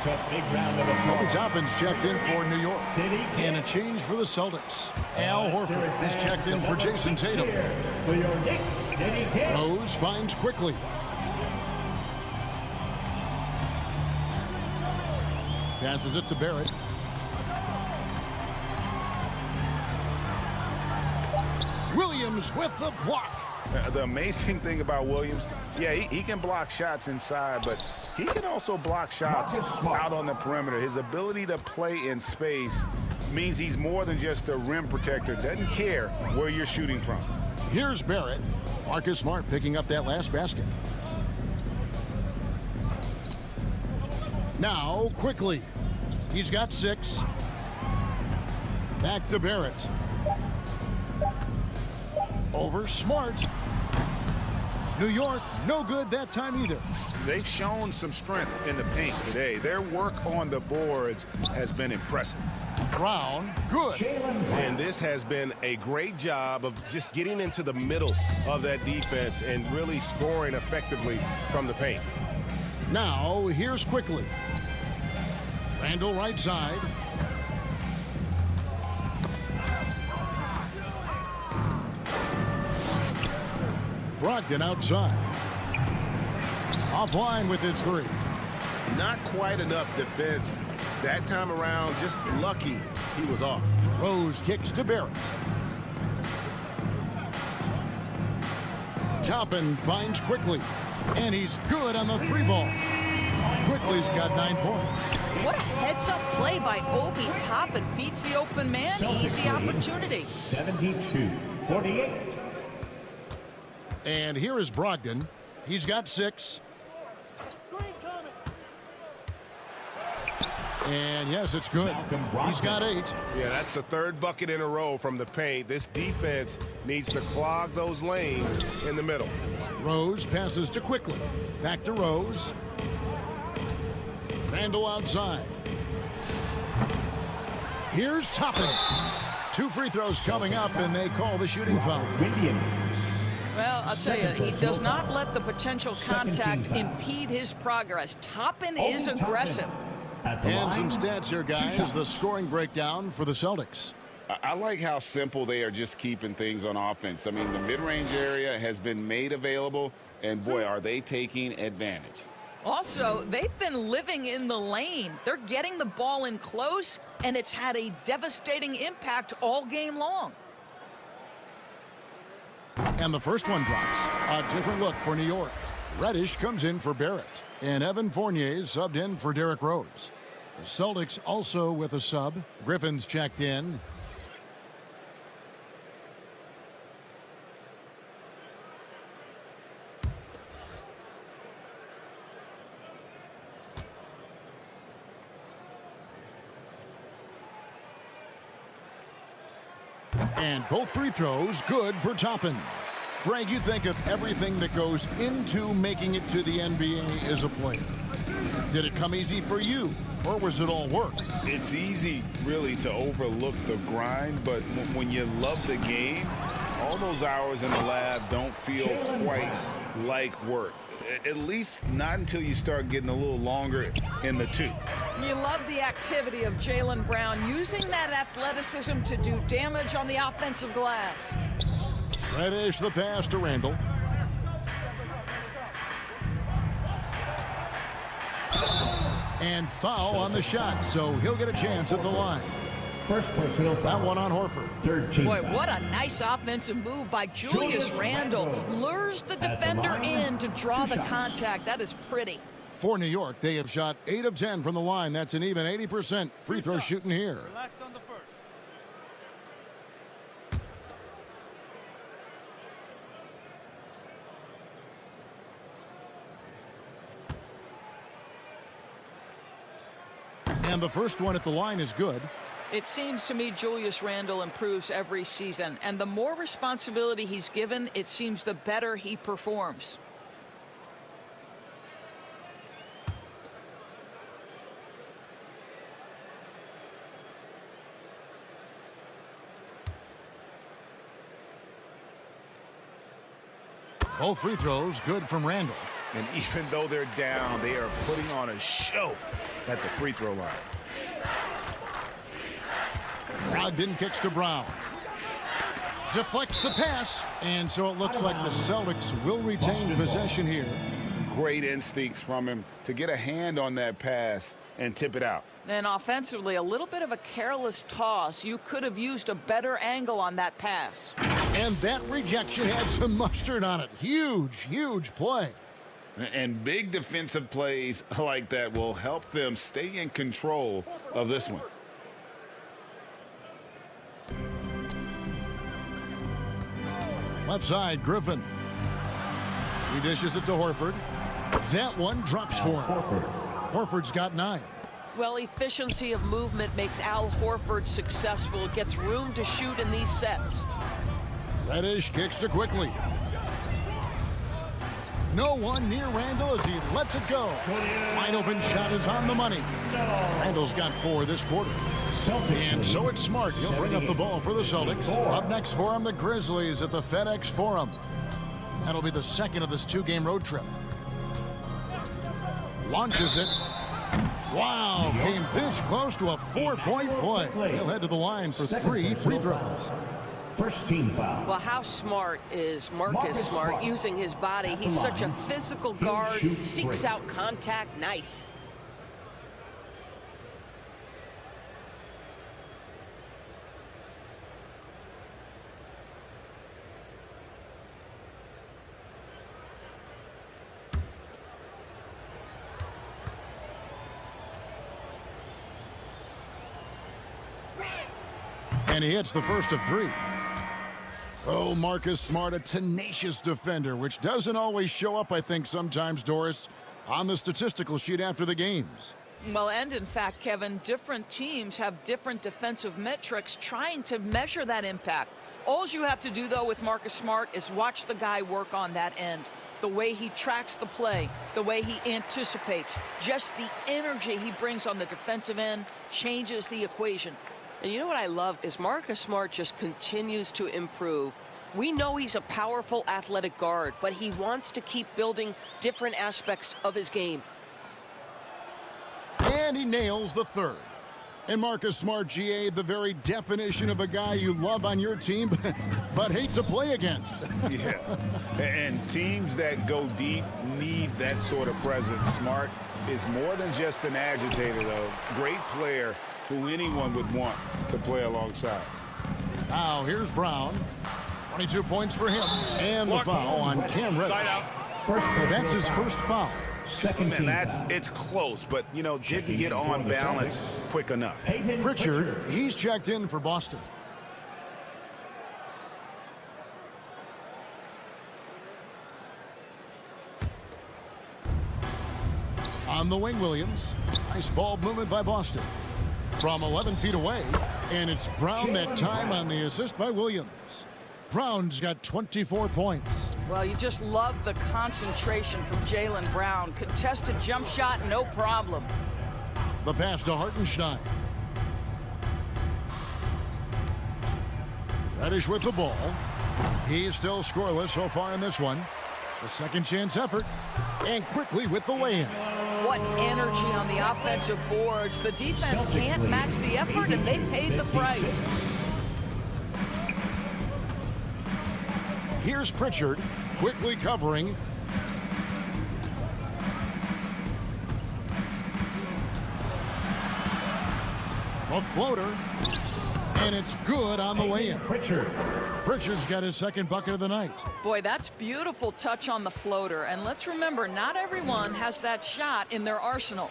A big round of applause. Kobe Toppin's checked in for New York. And a change for the Celtics. Al Horford is checked in for Jason Tatum. For your Knicks, City Kid. Rose finds quickly. Passes it to Barrett. Williams with the block. The amazing thing about Williams, yeah, he can block shots inside, but he can also block shots out on the perimeter. His ability to play in space means he's more than just a rim protector. Doesn't care where you're shooting from. Here's Barrett. Marcus Smart picking up that last basket. Now, quickly. He's got 6. Back to Barrett. Over Smart. New York, no good that time either. They've shown some strength in the paint today. Their work on the boards has been impressive. Brown, good. And this has been a great job of just getting into the middle of that defense and really scoring effectively from the paint. Now, here's quickly. Randall right side. Brogdon outside. Offline with his 3. Not quite enough defense that time around. Just lucky he was off. Rose kicks to Barrett. Toppin finds quickly. And he's good on the 3-ball. Quickly's got 9 points. What a heads-up play by Obi Toppin. Feeds the open man. Easy opportunity. 72-48. And here is Brogdon. He's got 6. And yes, it's good. He's got 8. Yeah, that's the 3rd bucket in a row from the paint. This defense needs to clog those lanes in the middle. Rose passes to Quickly. Back to Rose. Randall outside. Here's Toppin. 2 free throws coming up, and they call the shooting foul. Williams. Well, I'll tell you, he does not let the potential contact impede his progress. Toppin is aggressive. And some stats here, guys. The scoring breakdown for the Celtics. I like how simple they are just keeping things on offense. I mean, the mid-range area has been made available, and boy, are they taking advantage. Also, they've been living in the lane. They're getting the ball in close, and it's had a devastating impact all game long. And the first one drops. A different look for New York. Reddish comes in for Barrett. And Evan Fournier subbed in for Derrick Rose. The Celtics also with a sub. Griffin's checked in. And both free throws good for Toppin. Greg, you think of everything that goes into making it to the NBA as a player. Did it come easy for you, or was it all work? It's easy, really, to overlook the grind, but when you love the game, all those hours in the lab don't feel quite like work. At least not until you start getting a little longer in the tooth. You love the activity of Jaylen Brown, using that athleticism to do damage on the offensive glass. Reddish the pass to Randall. And foul on the shot, so he'll get a chance at the line. First personal foul. That one on Horford. Third team Boy, foul. what a nice offensive move by Julius Randle. Lures the defender in to draw the contact. That is pretty. For New York, they have shot 8 of 10 from the line. That's an even 80% free throw shooting here. Relax on the first. And the first one at the line is good. It seems to me Julius Randle improves every season, and the more responsibility he's given, it seems the better he performs. Both free throws good from Randle. And even though they're down, they are putting on a show at the free throw line. Brogdon kicks to Brown. Deflects the pass, and so it looks like the Celtics will retain possession here. Great instincts from him to get a hand on that pass and tip it out. And offensively, a little bit of a careless toss. You could have used a better angle on that pass. And that rejection had some mustard on it. Huge, huge play. And big defensive plays like that will help them stay in control of this one. Left side, Griffin. He dishes it to Horford. That one drops for him. Horford's got 9. Well, efficiency of movement makes Al Horford successful. Gets room to shoot in these sets. Reddish kicks to Quickly. No one near Randle as he lets it go. Wide open shot is on the money. Randle's got 4 this quarter. And so it's Smart. He'll bring up the ball for the Celtics. Up next for him, the Grizzlies at the FedEx Forum. That'll be the second of this 2-game road trip. Launches it. Wow, came this close to a 4-point play. He'll head to the line for 3 free throws. First team foul. Well, how smart is Marcus Smart using his body? He's such a physical guard, seeks out contact. Nice. And he hits the first of 3. Oh, Marcus Smart, a tenacious defender, which doesn't always show up, I think, sometimes, Doris, on the statistical sheet after the games. Well, and in fact, Kevin, different teams have different defensive metrics trying to measure that impact. All you have to do, though, with Marcus Smart is watch the guy work on that end. The way he tracks the play, the way he anticipates, just the energy he brings on the defensive end changes the equation. And you know what I love is Marcus Smart just continues to improve. We know he's a powerful athletic guard, but he wants to keep building different aspects of his game. And he nails the 3rd. And Marcus Smart, GA, the very definition of a guy you love on your team, but hate to play against. Yeah, and teams that go deep need that sort of presence. Smart is more than just an agitator, though. Great player who anyone would want to play alongside. Now here's Brown. 22 points for him. And the foul on Cam Reddish. That's his first foul. Second team foul. It's close, but, you know, didn't get on balance quick enough. Pritchard, he's checked in for Boston. On the wing, Williams. Nice ball movement by Boston. From 11 feet away, And it's Brown that time on the assist by Williams. Brown's got 24 points. Well, you just love the concentration from Jaylen Brown. Contested jump shot, no problem. The pass to Hartenstein. Reddish with the ball. He's still scoreless so far in this one. The second chance effort. And quickly with the lay-in. What energy on the offensive boards. The defense can't match the effort, and they paid the price. Here's Pritchard, quickly covering. A floater, and it's good on the way in. Pritchard's got his second bucket of the night. Boy, that's beautiful touch on the floater. And let's remember, not everyone has that shot in their arsenal.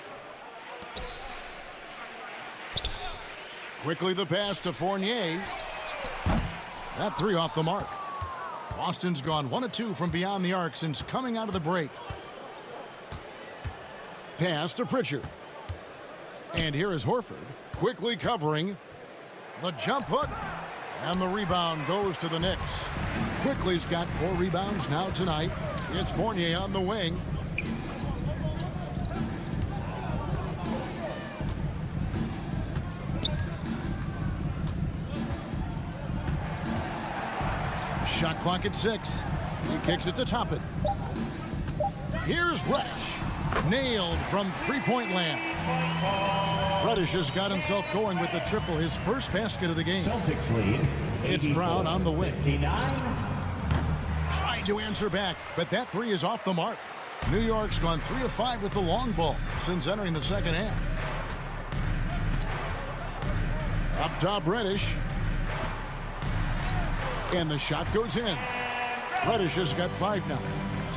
Quickly the pass to Fournier. That three off the mark. Boston's gone 1 of 2 from beyond the arc since coming out of the break. Pass to Pritchard. And here is Horford, quickly covering. The jump hook. And the rebound goes to the Knicks. Quickly's got 4 rebounds now tonight. It's Fournier on the wing. Shot clock at 6. He kicks it to Toppin. Here's Reddish. Nailed from three-point land. Reddish has got himself going with the triple, his first basket of the game. Celtics lead. It's Brown on the wing. 59. Trying to answer back, but that three is off the mark. New York's gone 3 of 5 with the long ball since entering the second half. Up top, Reddish. And the shot goes in. Reddish has got 5 now.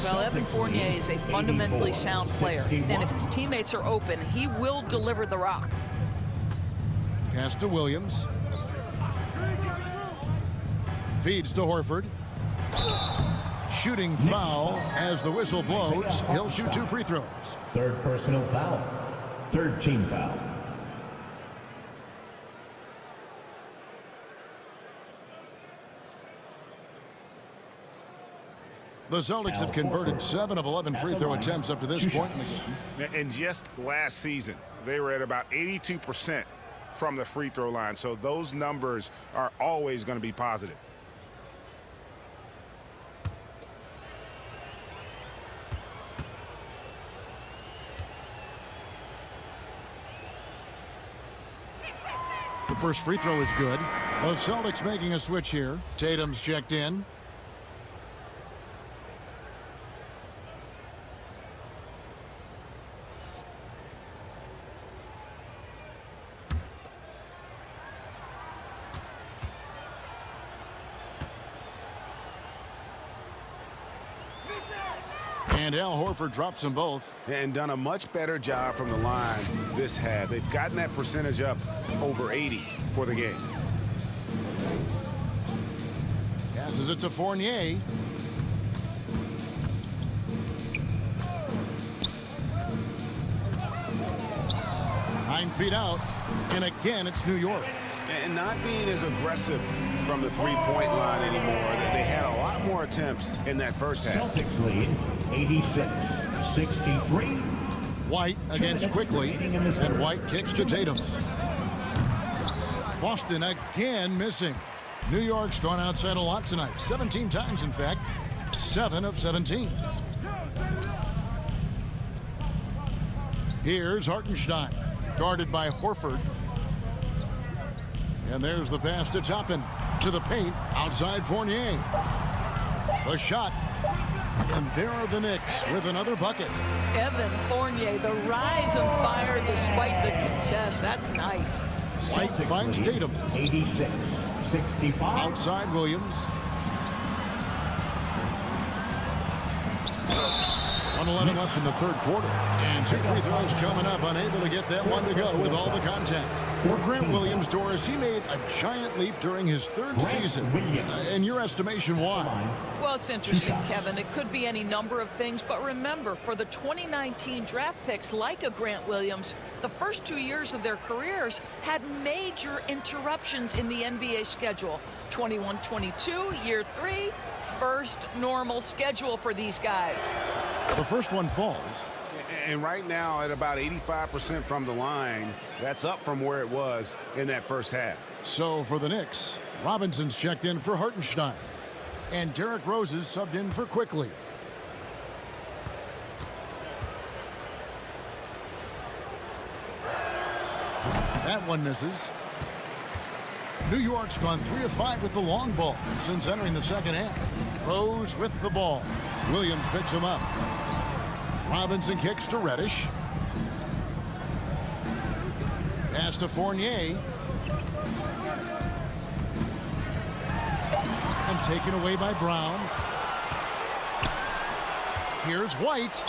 Well, Evan Fournier is a fundamentally sound player. And if his teammates are open, he will deliver the rock. Pass to Williams. Feeds to Horford. Shooting foul as the whistle blows. He'll shoot 2 free throws. Third personal foul. Third team foul. The Celtics have converted 7 of 11 free throw attempts up to this point in the game. And just last season, they were at about 82% from the free throw line. So those numbers are always going to be positive. The first free throw is good. The Celtics making a switch here. Tatum's checked in. And Al Horford drops them both. And done a much better job from the line this half. They've gotten that percentage up over 80 for the game. Passes it to Fournier. Nine feet out. And again, it's New York. And not being as aggressive from the three-point line anymore. They had a lot more attempts in that first half. Celtics lead 86-63. White against Quickly, and White kicks to Tatum. Boston again missing. New York's gone outside a lot tonight. 17 times, in fact. 7 of 17. Here's Hartenstein, guarded by Horford. And there's the pass to Toppin. To the paint, outside Fournier. The shot. And there are the Knicks with another bucket. Evan Fournier, the rise of fire despite the contest. That's nice. White finds Tatum. 86-65. Outside Williams. 1:11 left in the third quarter. And 2 free throws coming up, unable to get that one to go with all the contact. For Grant Williams, Doris, he made a giant leap during his third season. In your estimation, why? Well, it's interesting, Kevin. It could be any number of things, but remember, for the 2019 draft picks like a Grant Williams, the first 2 years of their careers had major interruptions in the NBA schedule. 21-22, year 3, first normal schedule for these guys. The first one falls. And right now at about 85% from the line, that's up from where it was in that first half. So for the Knicks, Robinson's checked in for Hartenstein. And Derrick Rose is subbed in for Quickly. That one misses. New York's gone 3 of 5 with the long ball since entering the second half. Rose with the ball. Williams picks him up. Robinson kicks to Reddish. Pass to Fournier. And taken away by Brown. Here's White.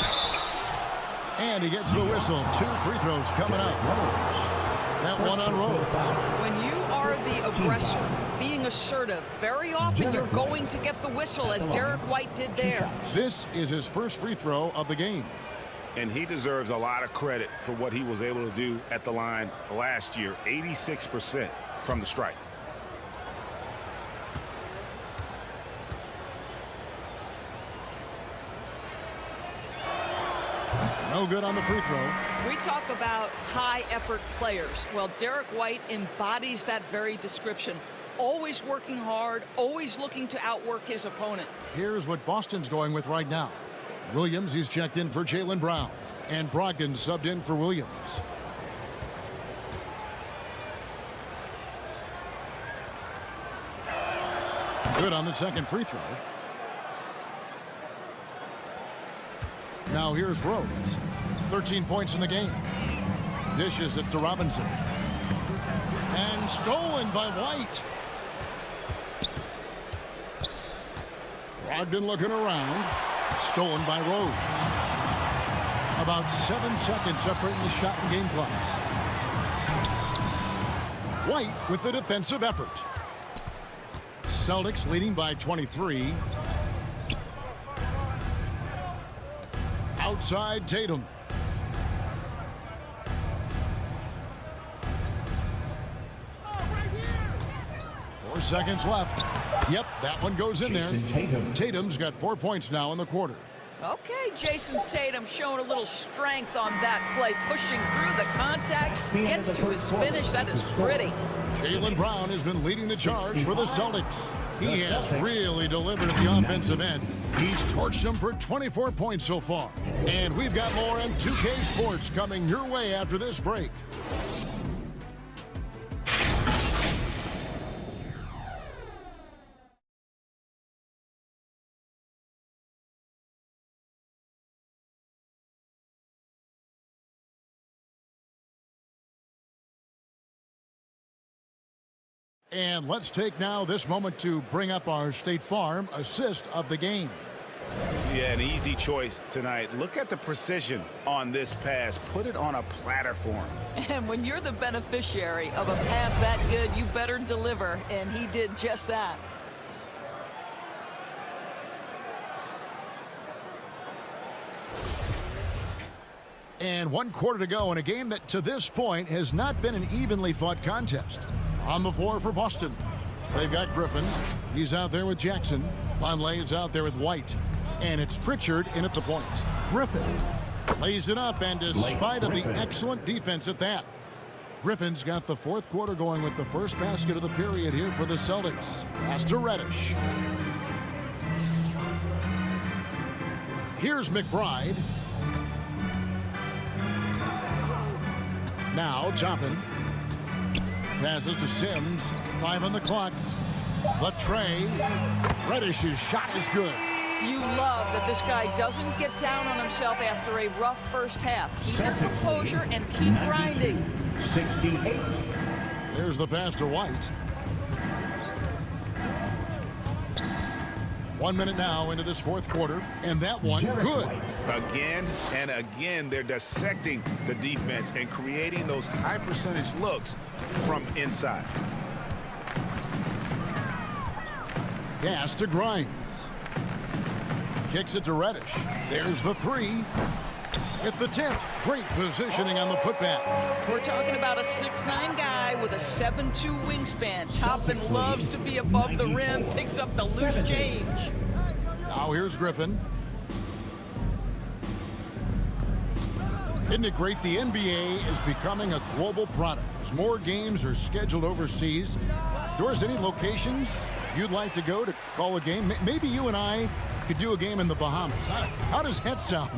And he gets the whistle. 2 free throws coming up. That one on Rose. When you are the aggressor, being assertive, very often you're going to get the whistle, as Derek White did there. This is his first free throw of the game. And he deserves a lot of credit for what he was able to do at the line last year. 86% from the stripe. No good on the free throw. We talk about high-effort players. Well, Derek White embodies that very description. Always working hard, always looking to outwork his opponent. Here's what Boston's going with right now. Williams, he's checked in for Jaylen Brown. And Brogdon subbed in for Williams. Good on the second free throw. Now here's Rose. 13 points in the game. Dishes it to Robinson. And stolen by White. Brogdon looking around. Stolen by Rose. About 7 seconds separating the shot and game clocks. White with the defensive effort. Celtics leading by 23. Outside Tatum. Four seconds left. Yep, that one goes in there. Tatum's got 4 points now in the quarter. Okay, Jason Tatum showing a little strength on that play, pushing through the contact, gets to his finish. That is pretty. Jaylen Brown has been leading the charge for the Celtics. He has really delivered at the offensive end. He's torched them for 24 points so far. And we've got more M2K Sports coming your way after this break. And let's take now this moment to bring up our State Farm assist of the game. Yeah, an easy choice tonight. Look at the precision on this pass. Put it on a platter for him. And when you're the beneficiary of a pass that good, you better deliver. And he did just that. And 1 quarter to go in a game that to this point has not been an evenly fought contest. On the floor for Boston, they've got Griffin. He's out there with Jackson. Vonleh is out there with White. And it's Pritchard in at the point. Griffin lays it up, and despite of the excellent defense at that, Griffin's got the fourth quarter going with the first basket of the period here for the Celtics. Pass to Reddish. Here's McBride. Now Toppin. Passes to Sims. 5 on the clock. The tray. Reddish's shot is good. You love that this guy doesn't get down on himself after a rough first half. Keep your composure and keep grinding. 68. There's the pass to White. 1 minute now into this fourth quarter, and that one good. Again and again, they're dissecting the defense and creating those high percentage looks from inside. Pass to Grimes. Kicks it to Reddish. There's the three. At the tip. Great positioning on the putback. We're talking about a 6'9" guy with a 7'2" wingspan. Toppin loves to be above the rim, picks up the loose change. Now here's Griffin. Isn't it great? The NBA is becoming a global product. As more games are scheduled overseas. Doris, any locations you'd like to go to call a game? Maybe you and I could do a game in the Bahamas. How does that sound?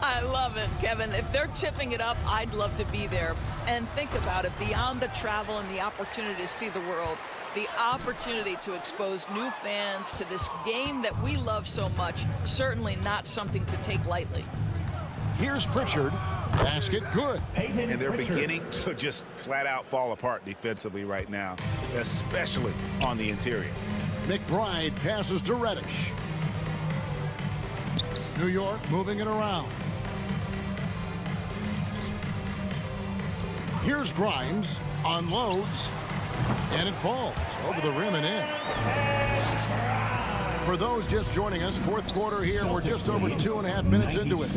I love it, Kevin. If they're tipping it up, I'd love to be there. And think about it, beyond the travel and the opportunity to see the world, the opportunity to expose new fans to this game that we love so much, certainly not something to take lightly. Here's Pritchard. Basket good. And they're beginning to just flat out fall apart defensively right now, especially on the interior. McBride passes to Reddish. New York moving it around. Here's Grimes. Unloads. And it falls over the rim and in. For those just joining us, fourth quarter here. We're just over 2.5 minutes into it.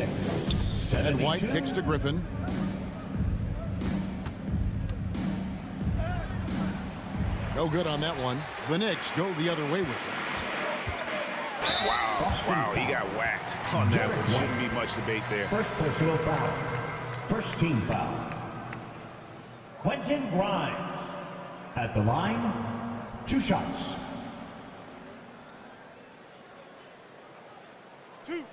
And White kicks to Griffin. No good on that one. The Knicks go the other way with it. Wow, he got whacked on that one. Shouldn't be much debate there. First personal foul. First team foul. Quentin Grimes. At the line, 2 shots. Two.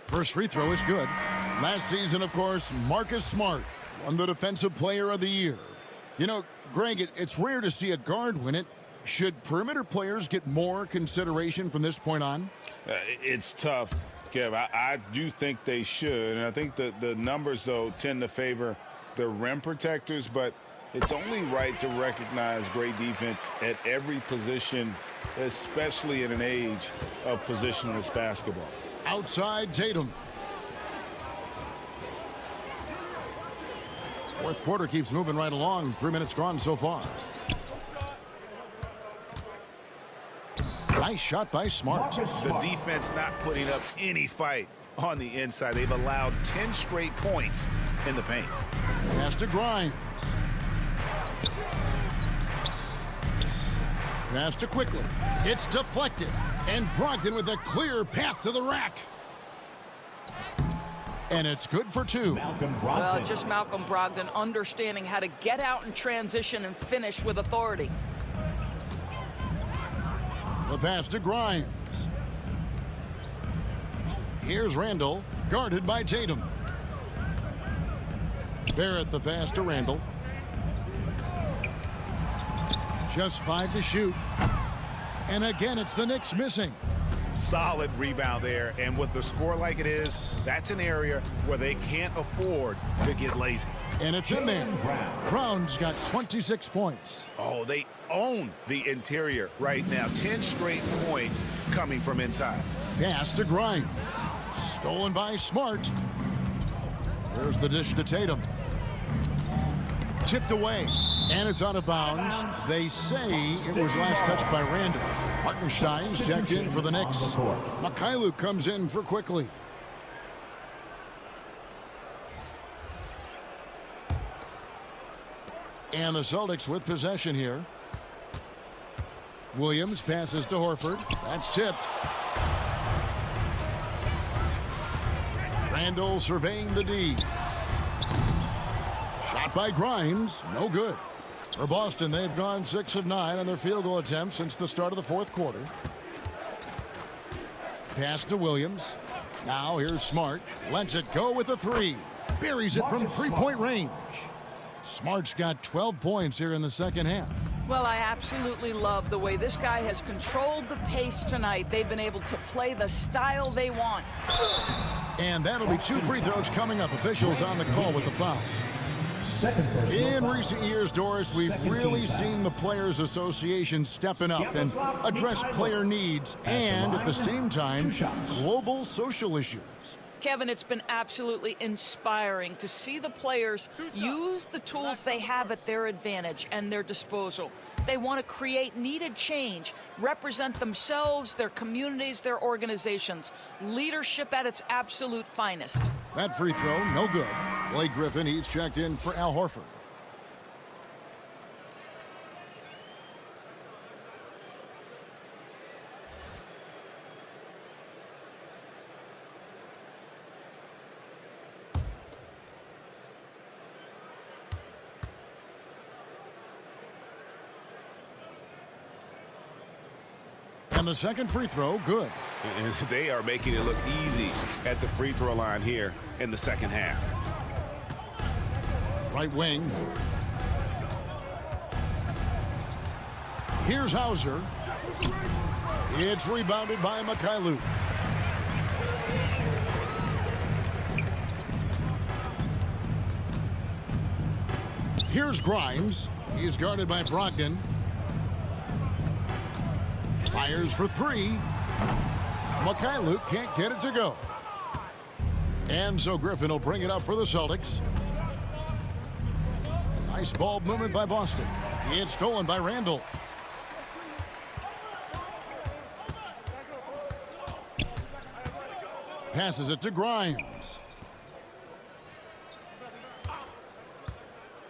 First free throw is good. Last season, of course, Marcus Smart won the Defensive Player of the Year. You know, Greg, it's rare to see a guard win it. Should perimeter players get more consideration from this point on? It's tough, Kev. I do think they should. And I think the numbers, though, tend to favor the rim protectors. But it's only right to recognize great defense at every position, especially in an age of positionless basketball. Outside Tatum. Fourth quarter keeps moving right along. 3 minutes gone so far. Nice shot by Smart. The defense not putting up any fight on the inside. They've allowed 10 straight points in the paint. Pass to Grimes. Pass to Quickly. It's deflected. And Brogdon with a clear path to the rack. And it's good for 2. Well, just Malcolm Brogdon understanding how to get out in transition and finish with authority. The pass to Grimes. Here's Randall, guarded by Tatum. Barrett the pass to Randall. Just 5 to shoot. And again, it's the Knicks missing. Solid rebound there. And with the score like it is, that's an area where they can't afford to get lazy. And it's in there. Brown's got 26 points. Oh, they own the interior right now. 10 straight points coming from inside. Pass to Grimes. Stolen by Smart. There's the dish to Tatum. Tipped away. And it's out of bounds. They say it was last touched by Randall. Hartenstein's checked in for the Knicks. Mikhailuk comes in for Quickly. And the Celtics with possession here. Williams passes to Horford. That's tipped. Randall surveying the D. Shot by Grimes. No good. For Boston, they've gone 6 of 9 on their field goal attempts since the start of the fourth quarter. Pass to Williams. Now here's Smart. Lets it go with a 3. Buries it from 3-point range. Smart's got 12 points here in the second half. Well, I absolutely love the way this guy has controlled the pace tonight. They've been able to play the style they want. And that'll be 2 free throws coming up. Officials on the call with the foul. In recent years, Doris, we've really seen the Players Association stepping up and address player needs and, at the same time, global social issues. Kevin, it's been absolutely inspiring to see the players use the tools they have at their advantage and their disposal. They want to create needed change, represent themselves, their communities, their organizations. Leadership at its absolute finest. That free throw, no good. Blake Griffin, he's checked in for Al Horford. And the second free throw, good. And they are making it look easy at the free throw line here in the second half. Right wing. Here's Hauser. It's rebounded by MyLeague. Here's Grimes. He's guarded by Brogdon. Fires for 3. MyLeague can't get it to go. And so Griffin will bring it up for the Celtics. Nice ball movement by Boston. It's stolen by Randall. Passes it to Grimes.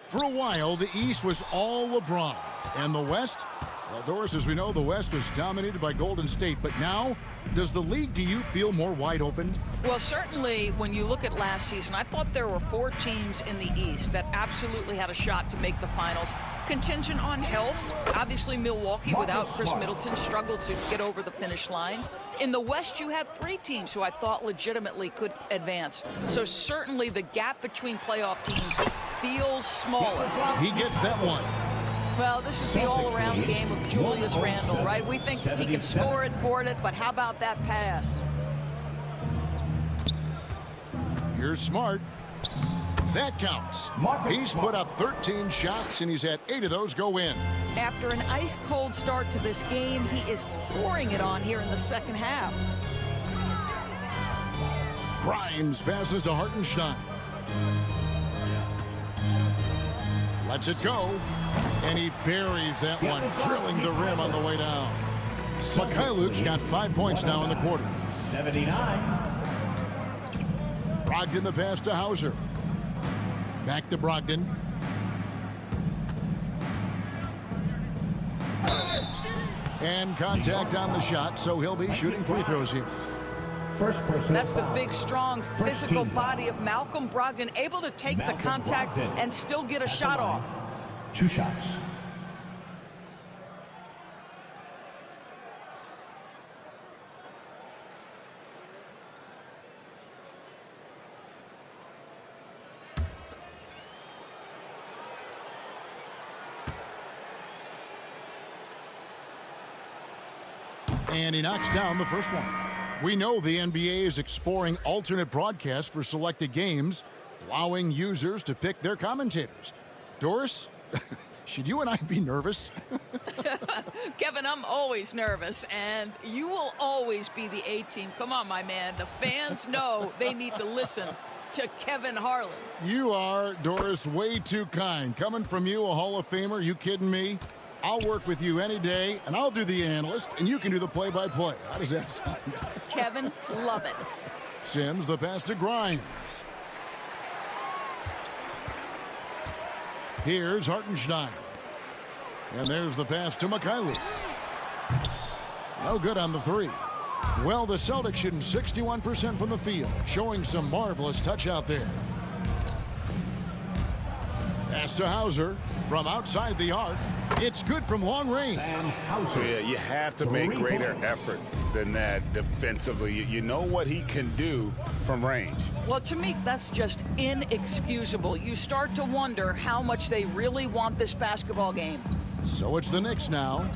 For a while, the East was all LeBron. And the West? Well, Doris, as we know, the West was dominated by Golden State. But now, does the league, do you feel more wide open? Well, certainly when you look at last season, I thought there were 4 teams in the East that absolutely had a shot to make the finals. Contingent on health. Obviously, Milwaukee, without Chris Middleton, struggled to get over the finish line. In the West, you had 3 teams who I thought legitimately could advance. So certainly the gap between playoff teams feels smaller. He gets that one. Well, this is the all-around game of Julius Randle, right? We think he can score it, board it, but how about that pass? Here's Smart. That counts. He's put up 13 shots, and he's had 8 of those go in. After an ice-cold start to this game, he is pouring it on here in the second half. Grimes passes to Hartenstein. Lets it go, and he buries that one, drilling the rim on the way down. MyLeague's got 5 points now in the quarter. 79. Brogdon the pass to Hauser. Back to Brogdon. And contact on the shot, so he'll be shooting free throws here. That's the big, strong, physical body of Malcolm Brogdon, able to take the contact and still get a shot off. 2 shots. And he knocks down the first one. We know the NBA is exploring alternate broadcasts for selected games, allowing users to pick their commentators. Doris, should you and I be nervous? Kevin, I'm always nervous, and you will always be the A-team. Come on, my man. The fans know they need to listen to Kevin Harlan. You are, Doris, way too kind. Coming from you, a Hall of Famer, you kidding me? I'll work with you any day, and I'll do the analyst, and you can do the play-by-play. How does that sound? Kevin, love it. Sims, the pass to Grimes. Here's Hartenstein. And there's the pass to MyLeague. No good on the 3. Well, the Celtics shooting 61% from the field, showing some marvelous touch out there. Pass to Hauser from outside the arc. It's good from long range. So yeah, you have to make greater effort than that defensively. You know what he can do from range. Well, to me, that's just inexcusable. You start to wonder how much they really want this basketball game. So it's the Knicks now.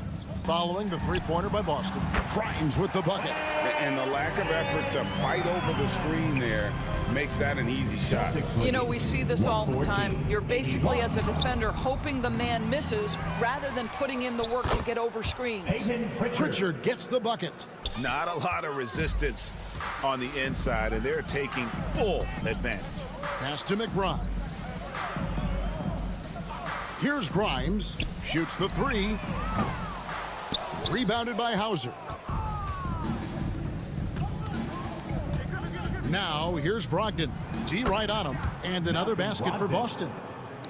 following the three-pointer by Boston. Grimes with the bucket. And the lack of effort to fight over the screen there makes that an easy shot. You know, we see this all the time. You're basically, as a defender, hoping the man misses rather than putting in the work to get over screens. Pritchard gets the bucket. Not a lot of resistance on the inside, and they're taking full advantage. Pass to McBride. Here's Grimes. Shoots the three. Rebounded by Hauser. Now, here's Brogdon. D right on him. And another basket for Boston.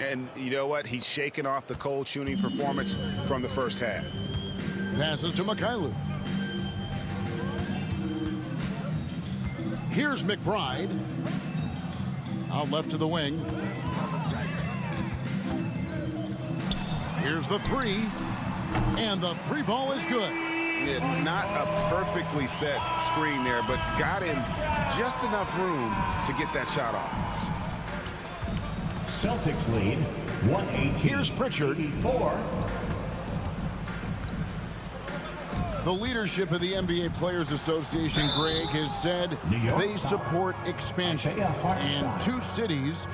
And you know what? He's shaking off the cold shooting performance from the first half. Passes to Mikhailuk. Here's McBride. Out left to the wing. Here's the three. And the three ball is good. Yeah, not a perfectly set screen there, but got him just enough room to get that shot off. Celtics lead 118. Here's Pritchard. 84. The leadership of the NBA Players Association, Greg, has said they support expansion. And two cities,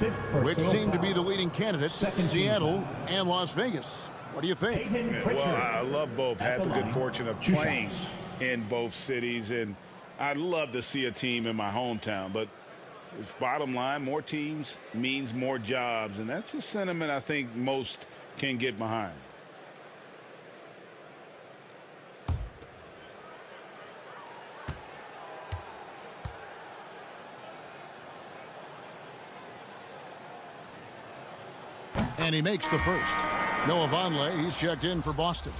which seem to be the leading candidates, Seattle and Las Vegas. What do you think? Well, I love both. Had the good fortune of playing in both cities, and I'd love to see a team in my hometown. But bottom line, more teams means more jobs, and that's a sentiment I think most can get behind. And he makes the first. Noah Vonleh, he's checked in for Boston.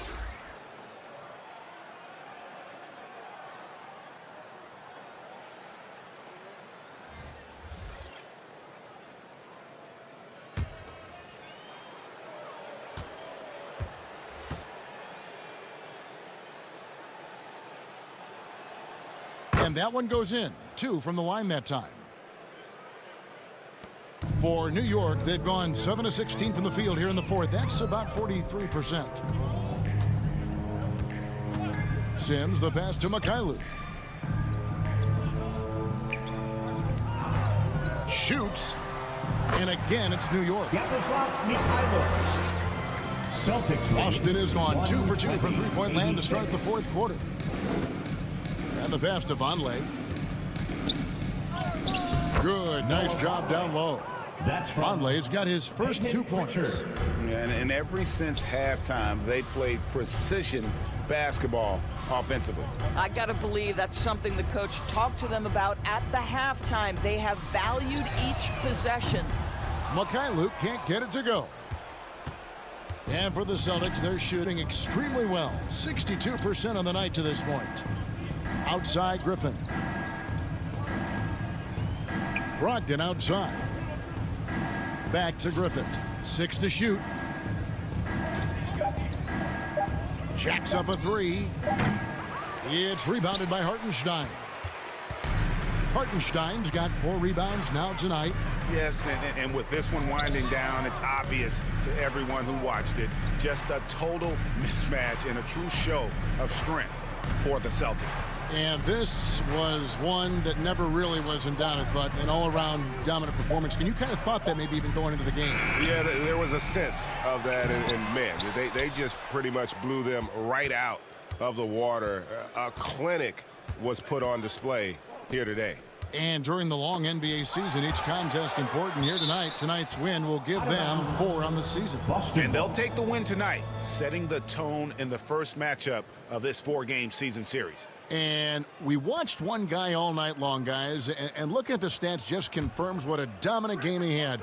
And that one goes in. 2 from the line that time. For New York, they've gone 7 of 16 from the field here in the fourth. That's about 43%. Sims, the pass to Mikhailuk. Shoots. And again, it's New York. Boston is on 2 for 2 from three-point land to start the fourth quarter. And the pass to Vonleh. Good. Nice job down low. Vonleh's got his first 2 points. And ever since halftime, they played precision basketball offensively. I got to believe that's something the coach talked to them about at the halftime. They have valued each possession. Mikhailuk can't get it to go. And for the Celtics, they're shooting extremely well. 62% on the night to this point. Outside Griffin. Brogdon outside. Back to Griffin. 6 to shoot. Jacks up a 3. It's rebounded by Hartenstein. Hartenstein's got 4 rebounds now tonight. Yes, and with this one winding down, it's obvious to everyone who watched it. Just a total mismatch and a true show of strength for the Celtics. And this was one that never really was in doubt, I thought, an all-around dominant performance. And you kind of thought that maybe even going into the game. Yeah, there was a sense of that, and man, they just pretty much blew them right out of the water. A clinic was put on display here today. And during the long NBA season, each contest important here tonight. Tonight's win will give them 4 on the season. And they'll take the win tonight, setting the tone in the first matchup of this 4-game season series. And we watched one guy all night long, guys, and looking at the stats just confirms what a dominant game he had.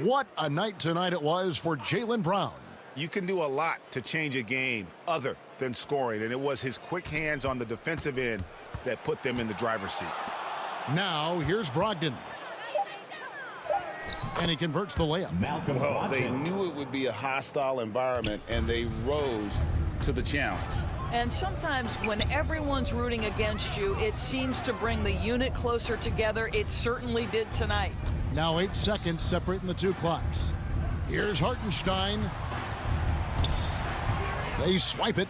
What a night tonight it was for Jaylen Brown. You can do a lot to change a game other than scoring, and it was his quick hands on the defensive end that put them in the driver's seat. Now, here's Brogdon. And he converts the layup. Well, they knew it would be a hostile environment, and they rose to the challenge. And sometimes when everyone's rooting against you, it seems to bring the unit closer together. It certainly did tonight. Now 8 seconds separating the 2 clocks. Here's Hartenstein. They swipe it.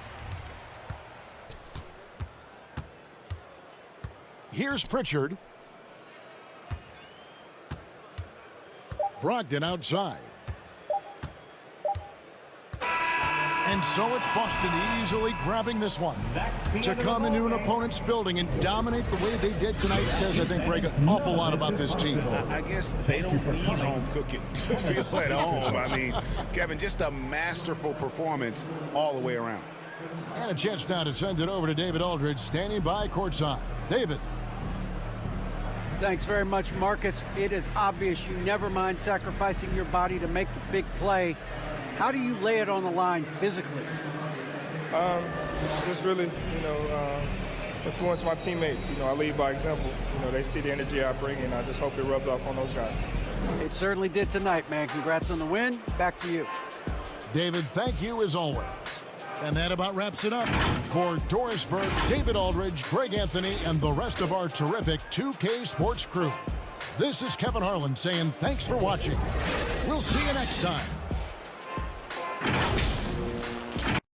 Here's Pritchard. Brogdon outside. And so it's Boston easily grabbing this one. To come into an opponent's building and dominate the way they did tonight says, I think, Greg, an awful lot about this team. I guess they don't need home cooking to feel at home. I mean, Kevin, just a masterful performance all the way around. And a chance now to send it over to David Aldridge, standing by courtside. David. Thanks very much, Marcus. It is obvious you never mind sacrificing your body to make the big play. How do you lay it on the line physically? Just really, influence my teammates. I lead by example. They see the energy I bring, and I just hope it rubs off on those guys. It certainly did tonight, man. Congrats on the win. Back to you. David, thank you as always. And that about wraps it up. For Doris Burke, David Aldridge, Greg Anthony, and the rest of our terrific 2K Sports crew, this is Kevin Harlan saying thanks for watching. We'll see you next time.